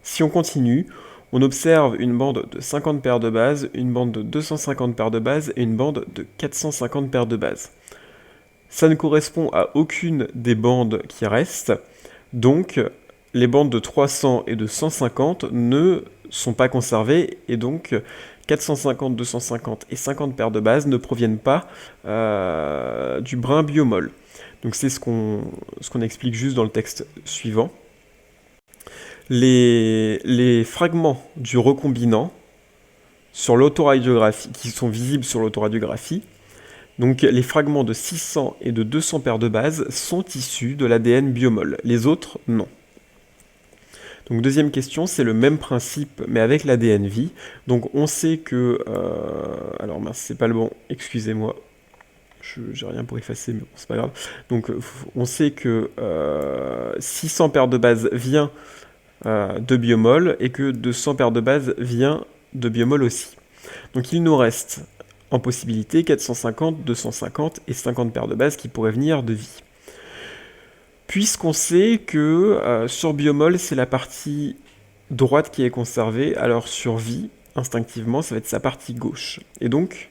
Si on continue, on observe une bande de 50 paires de bases, une bande de 250 paires de bases et une bande de 450 paires de bases. Ça ne correspond à aucune des bandes qui restent, donc les bandes de 300 et de 150 ne sont pas conservées, et donc 450, 250 et 50 paires de bases ne proviennent pas du brin biomol. Donc c'est ce qu'on explique juste dans le texte suivant. Les fragments du recombinant sur l'autoradiographie, qui sont visibles sur l'autoradiographie, donc les fragments de 600 et de 200 paires de bases sont issus de l'ADN biomol, les autres non. Donc deuxième question, c'est le même principe mais avec l'ADN vie. Donc on sait que... alors mince, c'est pas le bon, excusez-moi. J'ai rien pour effacer, mais bon, c'est pas grave. Donc on sait que 600 paires de bases vient de biomol et que 200 paires de bases vient de biomol aussi. Donc il nous reste en possibilité 450, 250 et 50 paires de bases qui pourraient venir de vie. Puisqu'on sait que sur biomol, c'est la partie droite qui est conservée, alors sur vie, instinctivement, ça va être sa partie gauche. Et donc,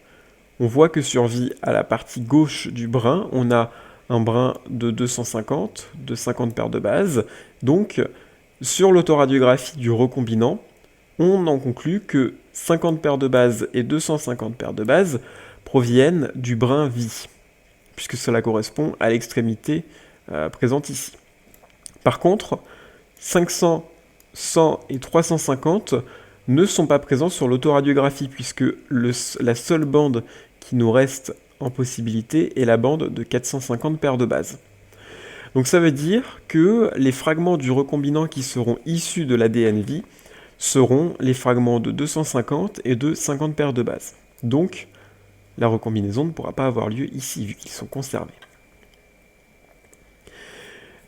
on voit que sur vie, à la partie gauche du brin, on a un brin de 250, de 50 paires de bases. Donc, sur l'autoradiographie du recombinant, on en conclut que 50 paires de bases et 250 paires de bases proviennent du brin vie, puisque cela correspond à l'extrémité présente ici. Par contre, 500, 100 et 350 ne sont pas présents sur l'autoradiographie, puisque la seule bande qui nous reste en possibilité est la bande de 450 paires de bases. Donc ça veut dire que les fragments du recombinant qui seront issus de l'ADN vie seront les fragments de 250 et de 50 paires de bases. Donc, la recombinaison ne pourra pas avoir lieu ici, vu qu'ils sont conservés.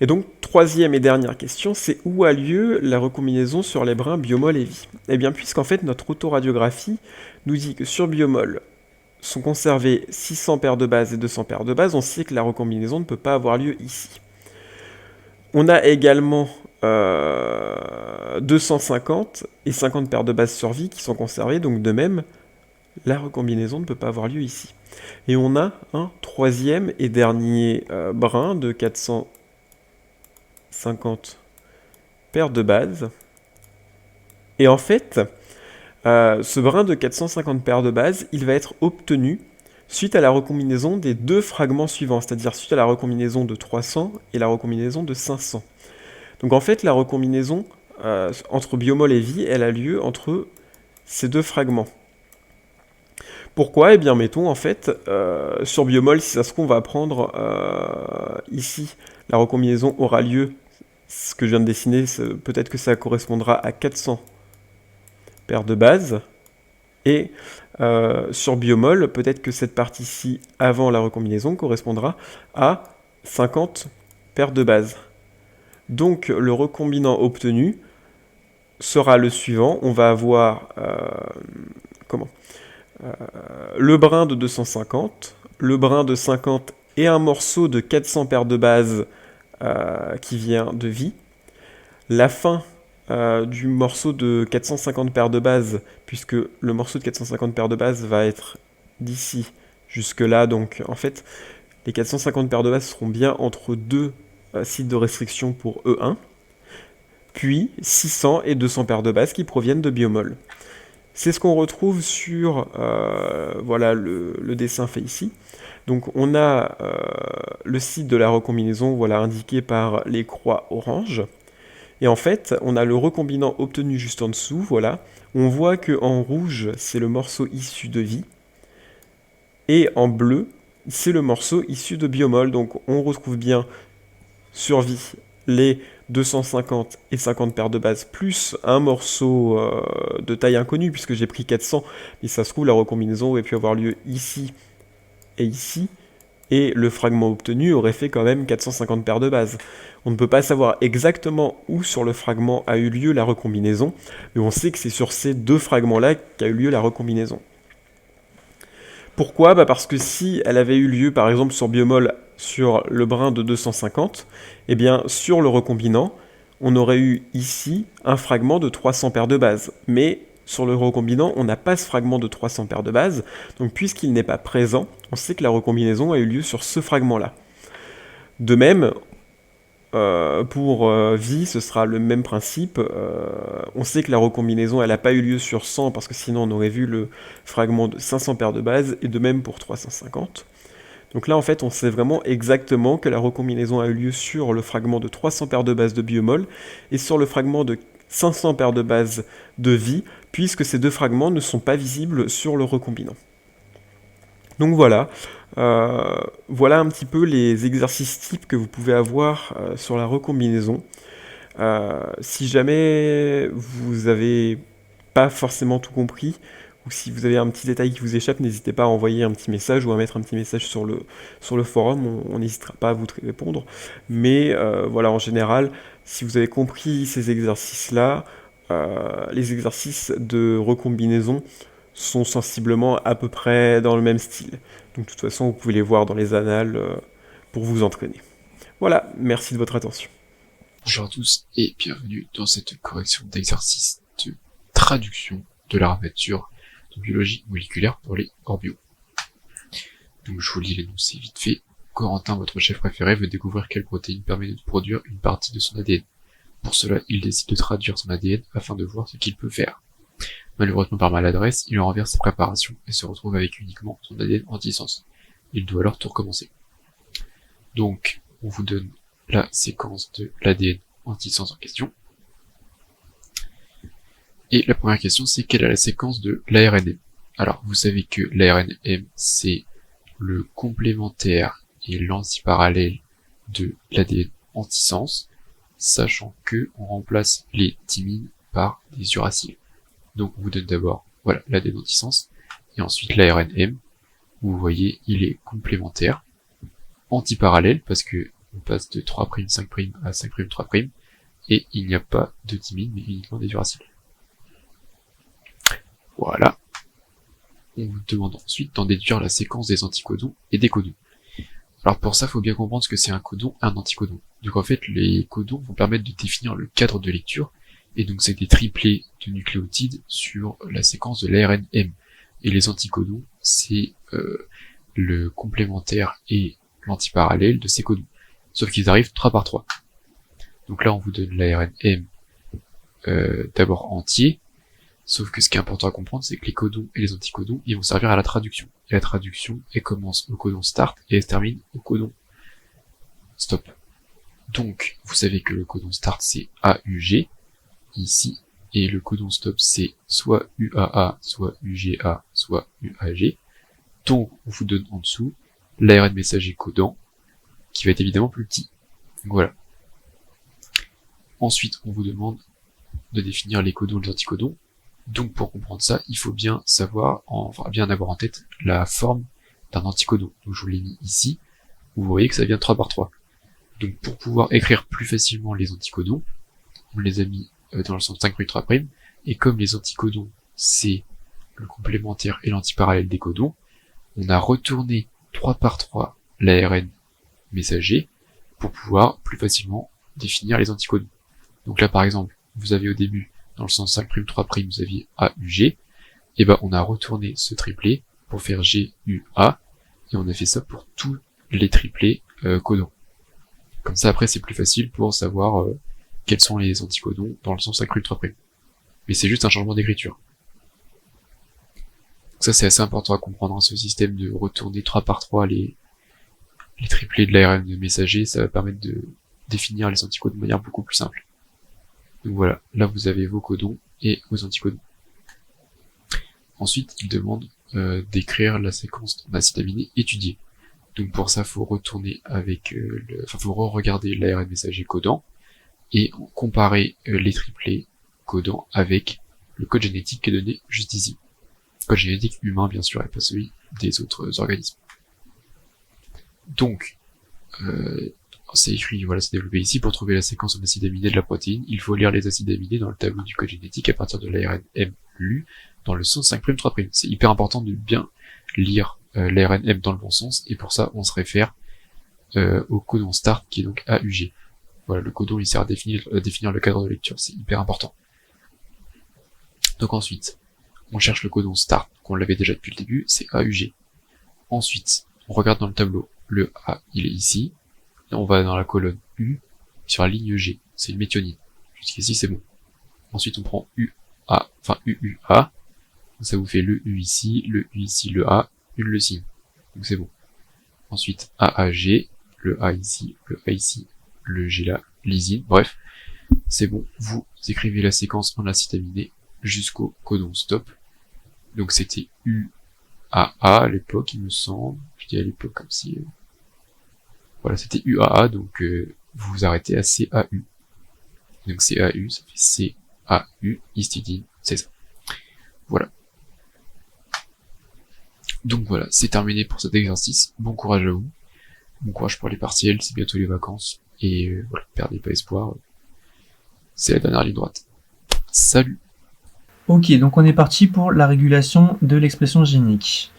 Et donc, troisième et dernière question, c'est où a lieu la recombinaison sur les brins biomol et vie? Eh bien, puisqu'en fait, notre autoradiographie nous dit que sur biomol sont conservées 600 paires de bases et 200 paires de bases, on sait que la recombinaison ne peut pas avoir lieu ici. On a également 250 et 50 paires de bases sur vie qui sont conservées, donc de même, la recombinaison ne peut pas avoir lieu ici. Et on a un troisième et dernier brin de 450 paires de bases. Et en fait, ce brin de 450 paires de bases, il va être obtenu suite à la recombinaison des deux fragments suivants, c'est-à-dire suite à la recombinaison de 300 et la recombinaison de 500. Donc en fait, la recombinaison entre biomol et vie, elle a lieu entre ces deux fragments. Pourquoi? Eh bien, mettons, en fait, sur biomol, si ça se trouve, on va prendre ici, la recombinaison aura lieu, ce que je viens de dessiner, peut-être que ça correspondra à 400 paires de bases, et sur biomol, peut-être que cette partie-ci, avant la recombinaison, correspondra à 50 paires de bases. Donc, le recombinant obtenu sera le suivant. On va avoir le brin de 250, le brin de 50 et un morceau de 400 paires de bases qui vient de vie. La fin du morceau de 450 paires de bases, puisque le morceau de 450 paires de bases va être d'ici jusque-là. Donc en fait, les 450 paires de bases seront bien entre deux sites de restriction pour E1, puis 600 et 200 paires de bases qui proviennent de biomol. C'est ce qu'on retrouve sur voilà, le dessin fait ici. Donc on a le site de la recombinaison, voilà, indiqué par les croix orange. Et en fait, on a le recombinant obtenu juste en dessous, voilà. On voit qu'en rouge, c'est le morceau issu de vie. Et en bleu, c'est le morceau issu de biomol. Donc on retrouve bien sur vie les 250 et 50 paires de bases, plus un morceau de taille inconnue, puisque j'ai pris 400. Mais ça se trouve, la recombinaison aurait pu avoir lieu ici et ici. Et le fragment obtenu aurait fait quand même 450 paires de bases. On ne peut pas savoir exactement où sur le fragment a eu lieu la recombinaison, mais on sait que c'est sur ces deux fragments-là qu'a eu lieu la recombinaison. Pourquoi ? Parce que si elle avait eu lieu par exemple sur biomol sur le brin de 250, eh bien sur le recombinant, on aurait eu ici un fragment de 300 paires de bases. Mais sur le recombinant, on n'a pas ce fragment de 300 paires de bases, donc puisqu'il n'est pas présent, on sait que la recombinaison a eu lieu sur ce fragment-là. De même, pour vie, ce sera le même principe. On sait que la recombinaison, elle n'a pas eu lieu sur 100, parce que sinon on aurait vu le fragment de 500 paires de bases, et de même pour 350. Donc là, en fait, on sait vraiment exactement que la recombinaison a eu lieu sur le fragment de 300 paires de bases de biomol, et sur le fragment de 500 paires de bases de vie, puisque ces deux fragments ne sont pas visibles sur le recombinant. Donc voilà, voilà un petit peu les exercices types que vous pouvez avoir sur la recombinaison. Si jamais vous n'avez pas forcément tout compris, ou si vous avez un petit détail qui vous échappe, n'hésitez pas à envoyer un petit message ou à mettre un petit message sur le forum, on n'hésitera pas à vous répondre. Mais voilà, en général, si vous avez compris ces exercices-là, les exercices de recombinaison sont sensiblement à peu près dans le même style. Donc de toute façon, vous pouvez les voir dans les annales pour vous entraîner. Voilà, merci de votre attention.
Bonjour à tous et bienvenue dans cette correction d'exercice de traduction de la nature de biologie moléculaire pour les hors bio. Donc je vous lis l'énoncé vite fait. Corentin, votre chef préféré, veut découvrir quelle protéine permet de produire une partie de son ADN. Pour cela, il décide de traduire son ADN afin de voir ce qu'il peut faire. Malheureusement par maladresse, il renverse sa préparation et se retrouve avec uniquement son ADN antisens. Il doit alors tout recommencer. Donc, on vous donne la séquence de l'ADN antisens en question. Et la première question, c'est quelle est la séquence de l'ARNM? Alors, vous savez que l'ARNM, c'est le complémentaire et l'antiparallèle de l'ADN antisens, sachant que on remplace les thymines par des uraciles. Donc, on vous donne d'abord, voilà, l'ADN antisens, et ensuite l'ARNM, où vous voyez, il est complémentaire, antiparallèle, parce que on passe de 3', 5' à 5', 3', et il n'y a pas de thymine, mais uniquement des uraciles. Voilà. On vous demande ensuite d'en déduire la séquence des anticodons et des codons. Alors pour ça, il faut bien comprendre ce que c'est un codon et un anticodon. Donc en fait, les codons vont permettre de définir le cadre de lecture, et donc c'est des triplés de nucléotides sur la séquence de l'ARNM. Et les anticodons, c'est le complémentaire et l'antiparallèle de ces codons. Sauf qu'ils arrivent 3 par 3. Donc là, on vous donne l'ARNM d'abord entier, sauf que ce qui est important à comprendre, c'est que les codons et les anticodons, ils vont servir à la traduction. Et la traduction, elle commence au codon start et elle se termine au codon stop. Donc, vous savez que le codon start, c'est AUG, ici, et le codon stop, c'est soit UAA, soit UGA, soit UAG. Donc, on vous donne en dessous l'ARN messager codant, qui va être évidemment plus petit. Donc voilà. Ensuite, on vous demande de définir les codons et les anticodons. Donc pour comprendre ça, il faut bien savoir, bien avoir en tête la forme d'un anticodon. Donc je vous l'ai mis ici, où vous voyez que ça vient 3 par 3. Donc pour pouvoir écrire plus facilement les anticodons, on les a mis dans le sens 5', 3', et comme les anticodons, c'est le complémentaire et l'antiparallèle des codons, on a retourné 3 par 3 l'ARN messager pour pouvoir plus facilement définir les anticodons. Donc là par exemple, vous avez au début, dans le sens 5', 3', vous aviez AUG, et ben on a retourné ce triplet pour faire GUA, et on a fait ça pour tous les triplés codons. Comme ça, après, c'est plus facile pour savoir quels sont les anticodons dans le sens accru ultra près. Mais c'est juste un changement d'écriture. Ça, c'est assez important à comprendre, hein, ce système de retourner 3 par 3 les triplés de l'ARN messager, ça va permettre de définir les anticodes de manière beaucoup plus simple. Donc voilà, là vous avez vos codons et vos anticodons. Ensuite, il demande d'écrire la séquence d'acide aminé étudiée. Donc pour ça, faut retourner avec faut re-regarder l'ARN messager codant et comparer les triplés codants avec le code génétique qui est donné juste ici. Code génétique humain bien sûr et pas celui des autres organismes. Donc c'est écrit, voilà, c'est développé ici. Pour trouver la séquence en acides aminés de la protéine, il faut lire les acides aminés dans le tableau du code génétique à partir de l'ARN M lu dans le sens 5' 3'. C'est hyper important de bien lire l'ARN M dans le bon sens, et pour ça on se réfère au codon start qui est donc AUG. Voilà, le codon il sert à définir le cadre de lecture, c'est hyper important. Donc ensuite, on cherche le codon start, qu'on l'avait déjà depuis le début, c'est AUG. Ensuite, on regarde dans le tableau, le A il est ici, et on va dans la colonne U, sur la ligne G, c'est une méthionine. Jusqu'ici c'est bon. Ensuite on prend UA, enfin UUA, ça vous fait le U ici, le A, une leucine. Donc c'est bon. Ensuite AAG, le A ici, le G là, lysine, bref, c'est bon. Vous écrivez la séquence en acide aminé jusqu'au codon stop. Donc c'était UAA à l'époque, il me semble. Je dis à l'époque comme si... Voilà, c'était UAA, donc vous vous arrêtez à CAU. Donc CAU, ça fait CAU, histidine, c'est ça. Voilà. Donc voilà, c'est terminé pour cet exercice. Bon courage à vous. Bon courage pour les partiels, c'est bientôt les vacances. Et voilà, perdez pas espoir. C'est la dernière ligne droite. Salut!
Ok, donc on est parti pour la régulation de l'expression génique.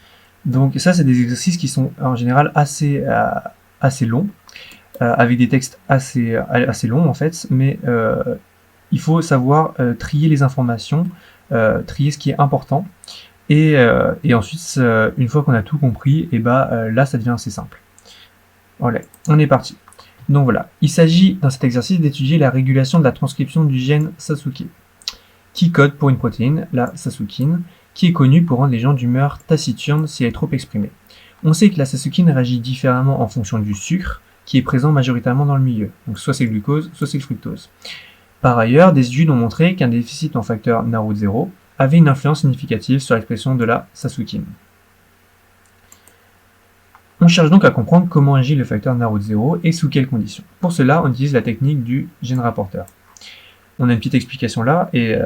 Donc ça, c'est des exercices qui sont en général assez longs, avec des textes assez longs en fait, mais il faut savoir trier les informations, trier ce qui est important, et ensuite, une fois qu'on a tout compris, et là ça devient assez simple. Voilà, on est parti. Donc voilà, il s'agit dans cet exercice d'étudier la régulation de la transcription du gène Sasuke, qui code pour une protéine, la sasukine, qui est connue pour rendre les gens d'humeur taciturne si elle est trop exprimée. On sait que la sasukine réagit différemment en fonction du sucre, qui est présent majoritairement dans le milieu. Donc soit c'est le glucose, soit c'est le fructose. Par ailleurs, des études ont montré qu'un déficit en facteur NARO0 avait une influence significative sur l'expression de la sasukine. On cherche donc à comprendre comment agit le facteur NARO0 et sous quelles conditions. Pour cela, on utilise la technique du gène rapporteur. On a une petite explication là, et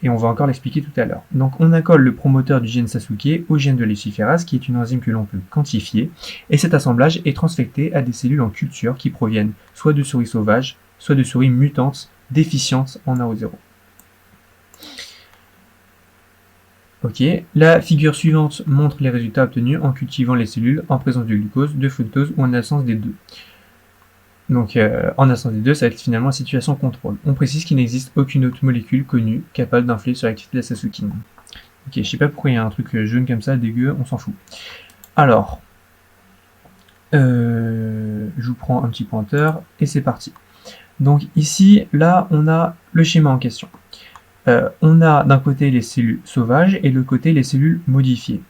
on va encore l'expliquer tout à l'heure. Donc on accole le promoteur du gène Sasuke au gène de luciférase, qui est une enzyme que l'on peut quantifier, et cet assemblage est transfecté à des cellules en culture qui proviennent soit de souris sauvages, soit de souris mutantes déficientes en NAO0. Ok, la figure suivante montre les résultats obtenus en cultivant les cellules en présence de glucose, de fructose ou en absence des deux. Donc en absence des deux, ça va être finalement la situation contrôle. On précise qu'il n'existe aucune autre molécule connue capable d'influer sur l'activité de la sasukine. Ok, je sais pas pourquoi il y a un truc jaune comme ça, dégueu, on s'en fout. Alors, je vous prends un petit pointeur et c'est parti. Donc ici, là, on a le schéma en question. On a d'un côté les cellules sauvages et de l'autre côté les cellules modifiées.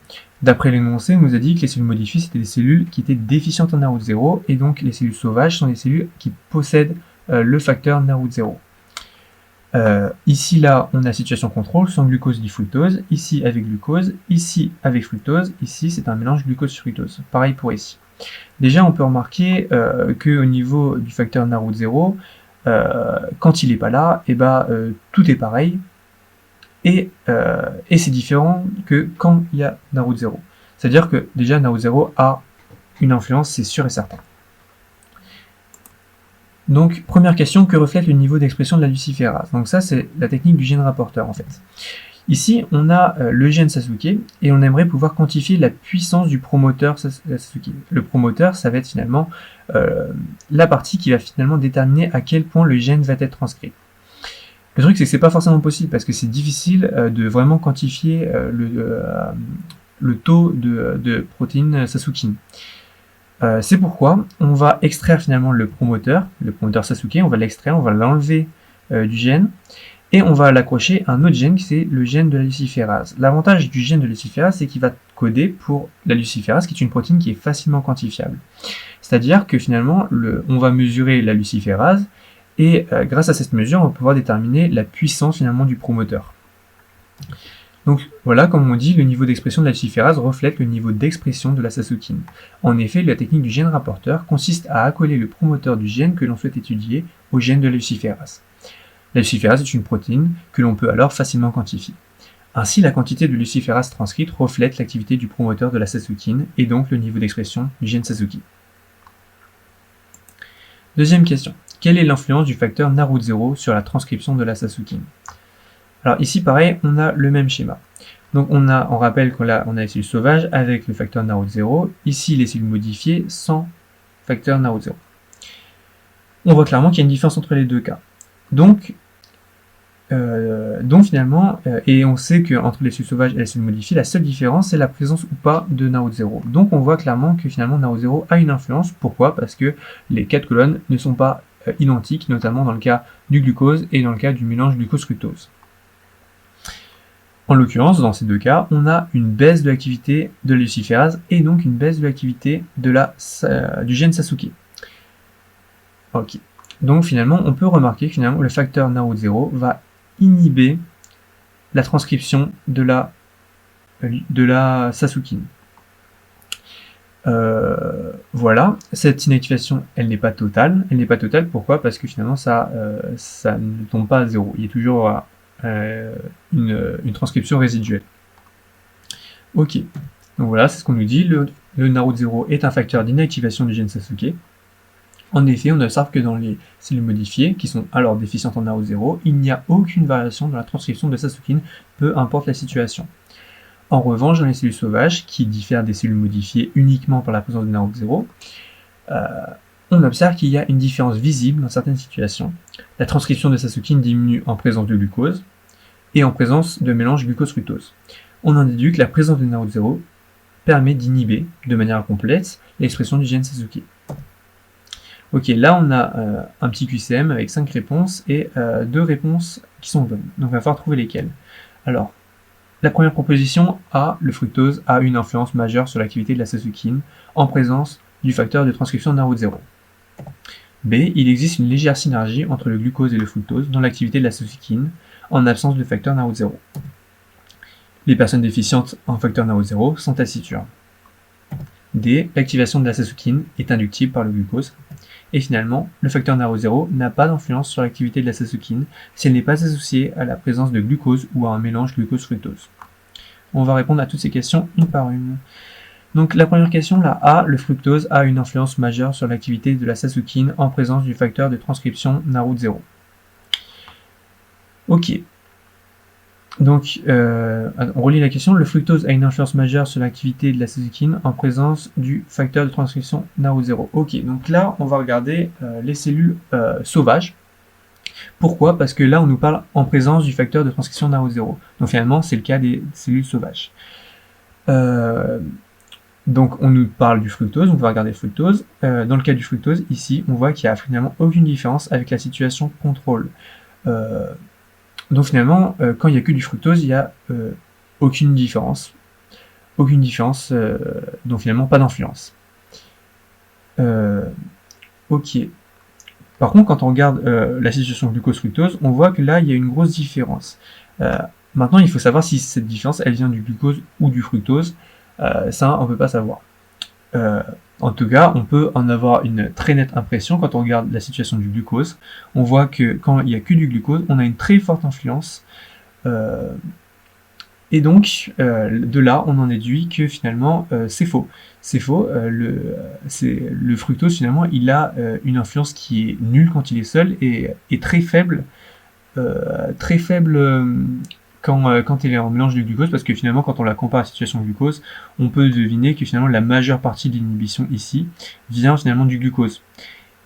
D'après l'énoncé, on nous a dit que les cellules modifiées, c'était des cellules qui étaient déficientes en NARO0, et donc les cellules sauvages sont des cellules qui possèdent le facteur NARO0. Ici, là, on a la situation contrôle, sans glucose ni fructose, ici avec glucose, ici avec fructose, ici c'est un mélange glucose-fructose. Pareil pour ici. Déjà, on peut remarquer qu'au niveau du facteur NARO0, quand il n'est pas là, tout est pareil. Et c'est différent que quand il y a NARO0. C'est-à-dire que déjà NARO0 a une influence, c'est sûr et certain. Donc première question, que reflète le niveau d'expression de la luciférase? Donc ça c'est la technique du gène rapporteur en fait. Ici on a le gène Sasuke et on aimerait pouvoir quantifier la puissance du promoteur Sasuke. Le promoteur ça va être finalement la partie qui va finalement déterminer à quel point le gène va être transcrit. Le truc, c'est que c'est pas forcément possible parce que c'est difficile de vraiment quantifier le taux de protéine Sasukin. C'est pourquoi on va extraire finalement le promoteur Sasuke, on va l'extraire, on va l'enlever du gène, et on va l'accrocher à un autre gène, qui c'est le gène de la luciférase. L'avantage du gène de luciférase, c'est qu'il va coder pour la luciférase, qui est une protéine qui est facilement quantifiable. C'est-à-dire que finalement, on va mesurer la luciférase, et grâce à cette mesure, on va pouvoir déterminer la puissance finalement du promoteur. Donc voilà, comme on dit, le niveau d'expression de la luciférase reflète le niveau d'expression de la Sasukine. En effet, la technique du gène rapporteur consiste à accoler le promoteur du gène que l'on souhaite étudier au gène de la luciférase. La luciférase est une protéine que l'on peut alors facilement quantifier. Ainsi, la quantité de luciférase transcrite reflète l'activité du promoteur de la Sasukine et donc le niveau d'expression du gène Sasuke. Deuxième question. Quelle est l'influence du facteur NARUT0 sur la transcription de la Sasukine? Alors ici, pareil, on a le même schéma. Donc on rappelle qu'on a les cellules sauvages avec le facteur NARUT0. Ici, les cellules modifiées sans facteur NARUT0. On voit clairement qu'il y a une différence entre les deux cas. Donc finalement, et on sait qu'entre les cellules sauvages et les cellules modifiées, la seule différence, c'est la présence ou pas de NARUT0. Donc on voit clairement que finalement NARUT0 a une influence. Pourquoi? Parce que les 4 colonnes ne sont pas identiques, notamment dans le cas du glucose et dans le cas du mélange glucose-fructose. En l'occurrence, dans ces deux cas, on a une baisse de l'activité de la luciférase et donc une baisse de l'activité du gène Sasuke. Ok. Donc finalement, on peut remarquer que finalement, le facteur NARUT0 va inhiber la transcription de la Sasukine. Voilà, cette inactivation, elle n'est pas totale. Elle n'est pas totale, pourquoi? Parce que finalement, ça ne tombe pas à zéro. Il y a toujours une transcription résiduelle. Ok, donc voilà, c'est ce qu'on nous dit. Le NARUT0 est un facteur d'inactivation du gène Sasuke. En effet, on observe que dans les cellules modifiées, qui sont alors déficientes en NARUT0, il n'y a aucune variation dans la transcription de Sasukine, peu importe la situation. En revanche, dans les cellules sauvages, qui diffèrent des cellules modifiées uniquement par la présence de NARUT0, on observe qu'il y a une différence visible dans certaines situations. La transcription de Sasukine diminue en présence de glucose et en présence de mélange glucose-fructose. On en déduit que la présence de NARUT0 permet d'inhiber de manière complète l'expression du gène Sasuke. Ok, là on a un petit QCM avec 5 réponses et 2 réponses qui sont bonnes. Donc il va falloir trouver lesquelles. Alors, la première proposition A, le fructose a une influence majeure sur l'activité de la Sasukine en présence du facteur de transcription NARUT0. B, il existe une légère synergie entre le glucose et le fructose dans l'activité de la Sasukine en absence de facteur NARUT0. Les personnes déficientes en facteur NARUT0 sont tacitures. D, l'activation de la Sasukine est inductible par le glucose. Et finalement, le facteur NARUT0 n'a pas d'influence sur l'activité de la Sasukine si elle n'est pas associée à la présence de glucose ou à un mélange glucose-fructose. On va répondre à toutes ces questions une par une. Donc la première question, la A, le fructose a une influence majeure sur l'activité de la Sasukine en présence du facteur de transcription NARUT0. Ok. Donc, on relit la question. Le fructose a une influence majeure sur l'activité de la Sasukine en présence du facteur de transcription NARUT0. Ok, donc là, on va regarder les cellules sauvages. Pourquoi? Parce que là, on nous parle en présence du facteur de transcription NARUT0. Donc finalement, c'est le cas des cellules sauvages. Donc, on nous parle du fructose, on va regarder le fructose. Dans le cas du fructose, ici, on voit qu'il n'y a finalement aucune différence avec la situation contrôle. Donc finalement, quand il n'y a que du fructose, il n'y a aucune différence. Aucune différence, donc finalement pas d'influence. Ok. Par contre, quand on regarde la situation glucose-fructose, on voit que là, il y a une grosse différence. Maintenant, il faut savoir si cette différence, elle vient du glucose ou du fructose. Ça, on ne peut pas savoir. En tout cas, on peut en avoir une très nette impression quand on regarde la situation du glucose. On voit que quand il n'y a que du glucose, on a une très forte influence. Et donc, de là, on en déduit que finalement, c'est faux. C'est faux. Le fructose, finalement, il a une influence qui est nulle quand il est seul et très faible. Quand il est en mélange de glucose, parce que finalement, quand on la compare à la situation glucose, on peut deviner que finalement la majeure partie de l'inhibition ici vient finalement du glucose.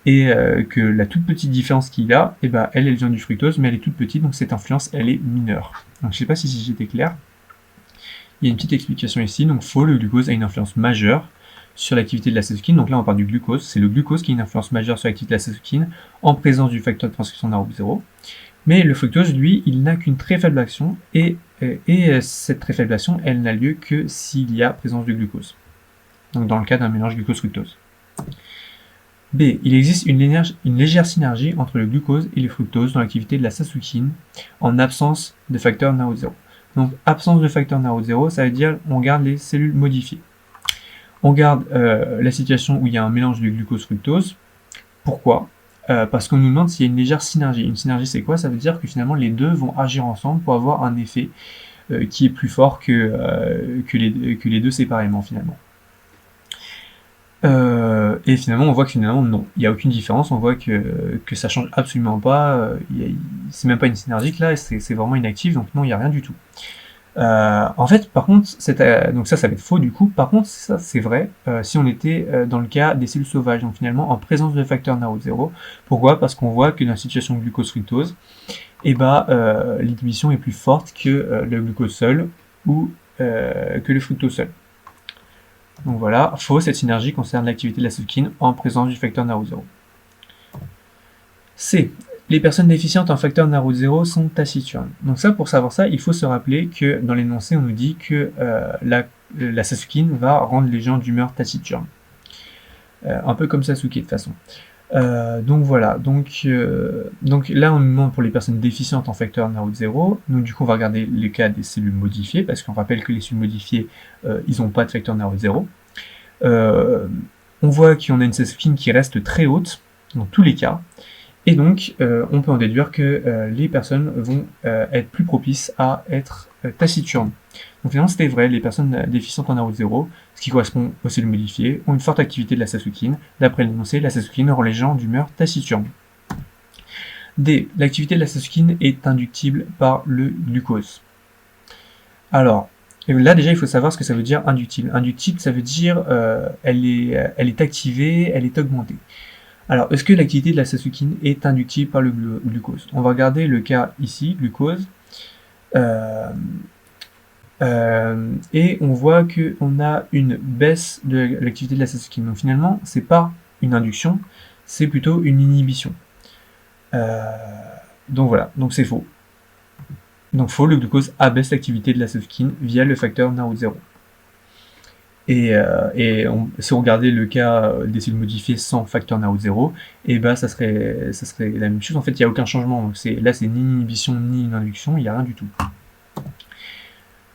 Et que la toute petite différence qu'il a, elle vient du fructose, mais elle est toute petite, donc cette influence, elle est mineure. Donc je ne sais pas si j'étais clair. il y a une petite explication ici. Donc faux, le glucose a une influence majeure sur l'activité de la cytokine. Donc là, on parle du glucose. C'est le glucose qui a une influence majeure sur l'activité de la cytokine en présence du facteur de transcription de NR0. Mais le fructose, lui, il n'a qu'une très faible action et cette très faible action, elle n'a lieu que s'il y a présence du glucose. Donc dans le cas d'un mélange glucose-fructose. B. Il existe une légère synergie entre le glucose et le fructose dans l'activité de la cytokine en absence de facteur NR0. Donc absence de facteur NR0, ça veut dire on garde les cellules modifiées. On garde la situation où il y a un mélange de glucose-fructose. Pourquoi ? Parce qu'on nous demande s'il y a une légère synergie. Une synergie, c'est quoi? Ça veut dire que finalement les deux vont agir ensemble pour avoir un effet qui est plus fort que les deux séparément finalement. Et finalement, on voit que finalement, non, il n'y a aucune différence. On voit que ça change absolument pas. C'est même pas une synergique là, c'est vraiment inactif, donc non, il n'y a rien du tout. En fait, par contre, donc ça va être faux du coup. Par contre, ça c'est vrai si on était dans le cas des cellules sauvages, donc finalement en présence de facteur NR0. Pourquoi? Parce qu'on voit que dans la situation glucose-fructose, l'inhibition est plus forte que le glucose seul ou que le fructose seul. Donc voilà, faux, cette synergie concerne l'activité de la cytokine en présence du facteur NR0. C. Les personnes déficientes en facteur NR0 sont taciturnes. Donc ça, pour savoir ça, il faut se rappeler que dans l'énoncé, on nous dit que la cytokine va rendre les gens d'humeur taciturne. Un peu comme Sasuke de toute façon. Donc voilà, donc là on nous demande pour les personnes déficientes en facteur NR0, donc du coup on va regarder les cas des cellules modifiées, parce qu'on rappelle que les cellules modifiées, ils n'ont pas de facteur NR0. On voit qu'on a une cytokine qui reste très haute, dans tous les cas, et donc on peut en déduire que les personnes vont être plus propices à être taciturnes. Donc finalement c'était vrai, les personnes déficientes en NR0, ce qui correspond aux cellules modifiées, ont une forte activité de la cytokine. D'après l'énoncé, la cytokine rend les gens d'humeur taciturne. D. L'activité de la cytokine est inductible par le glucose. Alors, là déjà il faut savoir ce que ça veut dire inductible. Inductible, ça veut dire elle est activée, elle est augmentée. Alors, est-ce que l'activité de la cytokine est inductible par le glucose? On va regarder le cas ici, glucose. Et on voit qu'on a une baisse de l'activité de la cytokine. Donc finalement, c'est pas une induction, c'est plutôt une inhibition. Donc voilà, donc c'est faux. Donc faux, le glucose abaisse l'activité de la cytokine via le facteur NR0. Et si on regardait le cas des cellules modifiées sans facteur NR0, et ça serait la même chose. En fait, il n'y a aucun changement. Là, c'est ni une inhibition ni une induction, il n'y a rien du tout.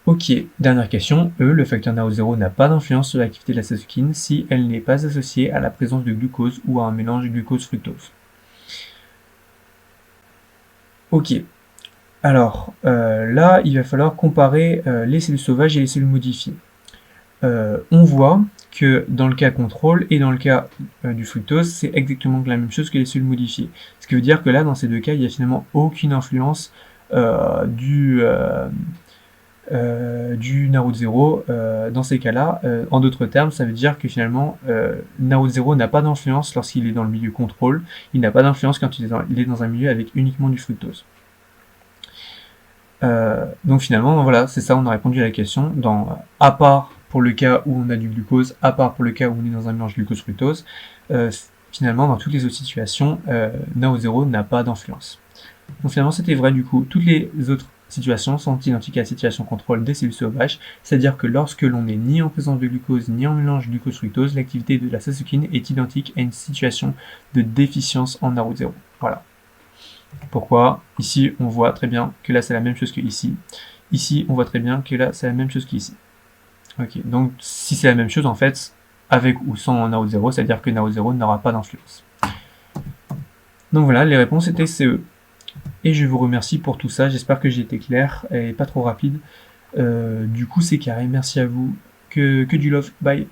Ok, dernière question. Le facteur NR0 n'a pas d'influence sur l'activité de la cytokine si elle n'est pas associée à la présence de glucose ou à un mélange glucose-fructose. Ok. Alors, là, il va falloir comparer les cellules sauvages et les cellules modifiées. On voit que dans le cas contrôle et dans le cas du fructose, c'est exactement la même chose que les cellules modifiées. Ce qui veut dire que là, dans ces deux cas, il n'y a finalement aucune influence du NR0 dans ces cas-là. En d'autres termes, ça veut dire que finalement, NR0 n'a pas d'influence lorsqu'il est dans le milieu contrôle, il n'a pas d'influence quand il est dans un milieu avec uniquement du fructose. Donc finalement, voilà, c'est ça, on a répondu à la question. À part pour le cas où on a du glucose, à part pour le cas où on est dans un mélange glucose-fructose, finalement, dans toutes les autres situations, NR0 n'a pas d'influence. Donc finalement, c'était vrai du coup. Toutes les autres situations sont identiques à la situation contrôle des cellules sauvages, c'est-à-dire que lorsque l'on n'est ni en présence de glucose ni en mélange glucose-fructose, l'activité de la cytokine est identique à une situation de déficience en NR0. Voilà. Pourquoi? Ici, on voit très bien que là, c'est la même chose que ici. Ici, on voit très bien que là, c'est la même chose qu'ici. Ok, donc si c'est la même chose, en fait, avec ou sans NR0, c'est-à-dire que NR0 n'aura pas d'influence. Donc voilà, les réponses étaient CE. Et je vous remercie pour tout ça, j'espère que j'ai été clair et pas trop rapide. Du coup, c'est carré, merci à vous. Que du love, bye.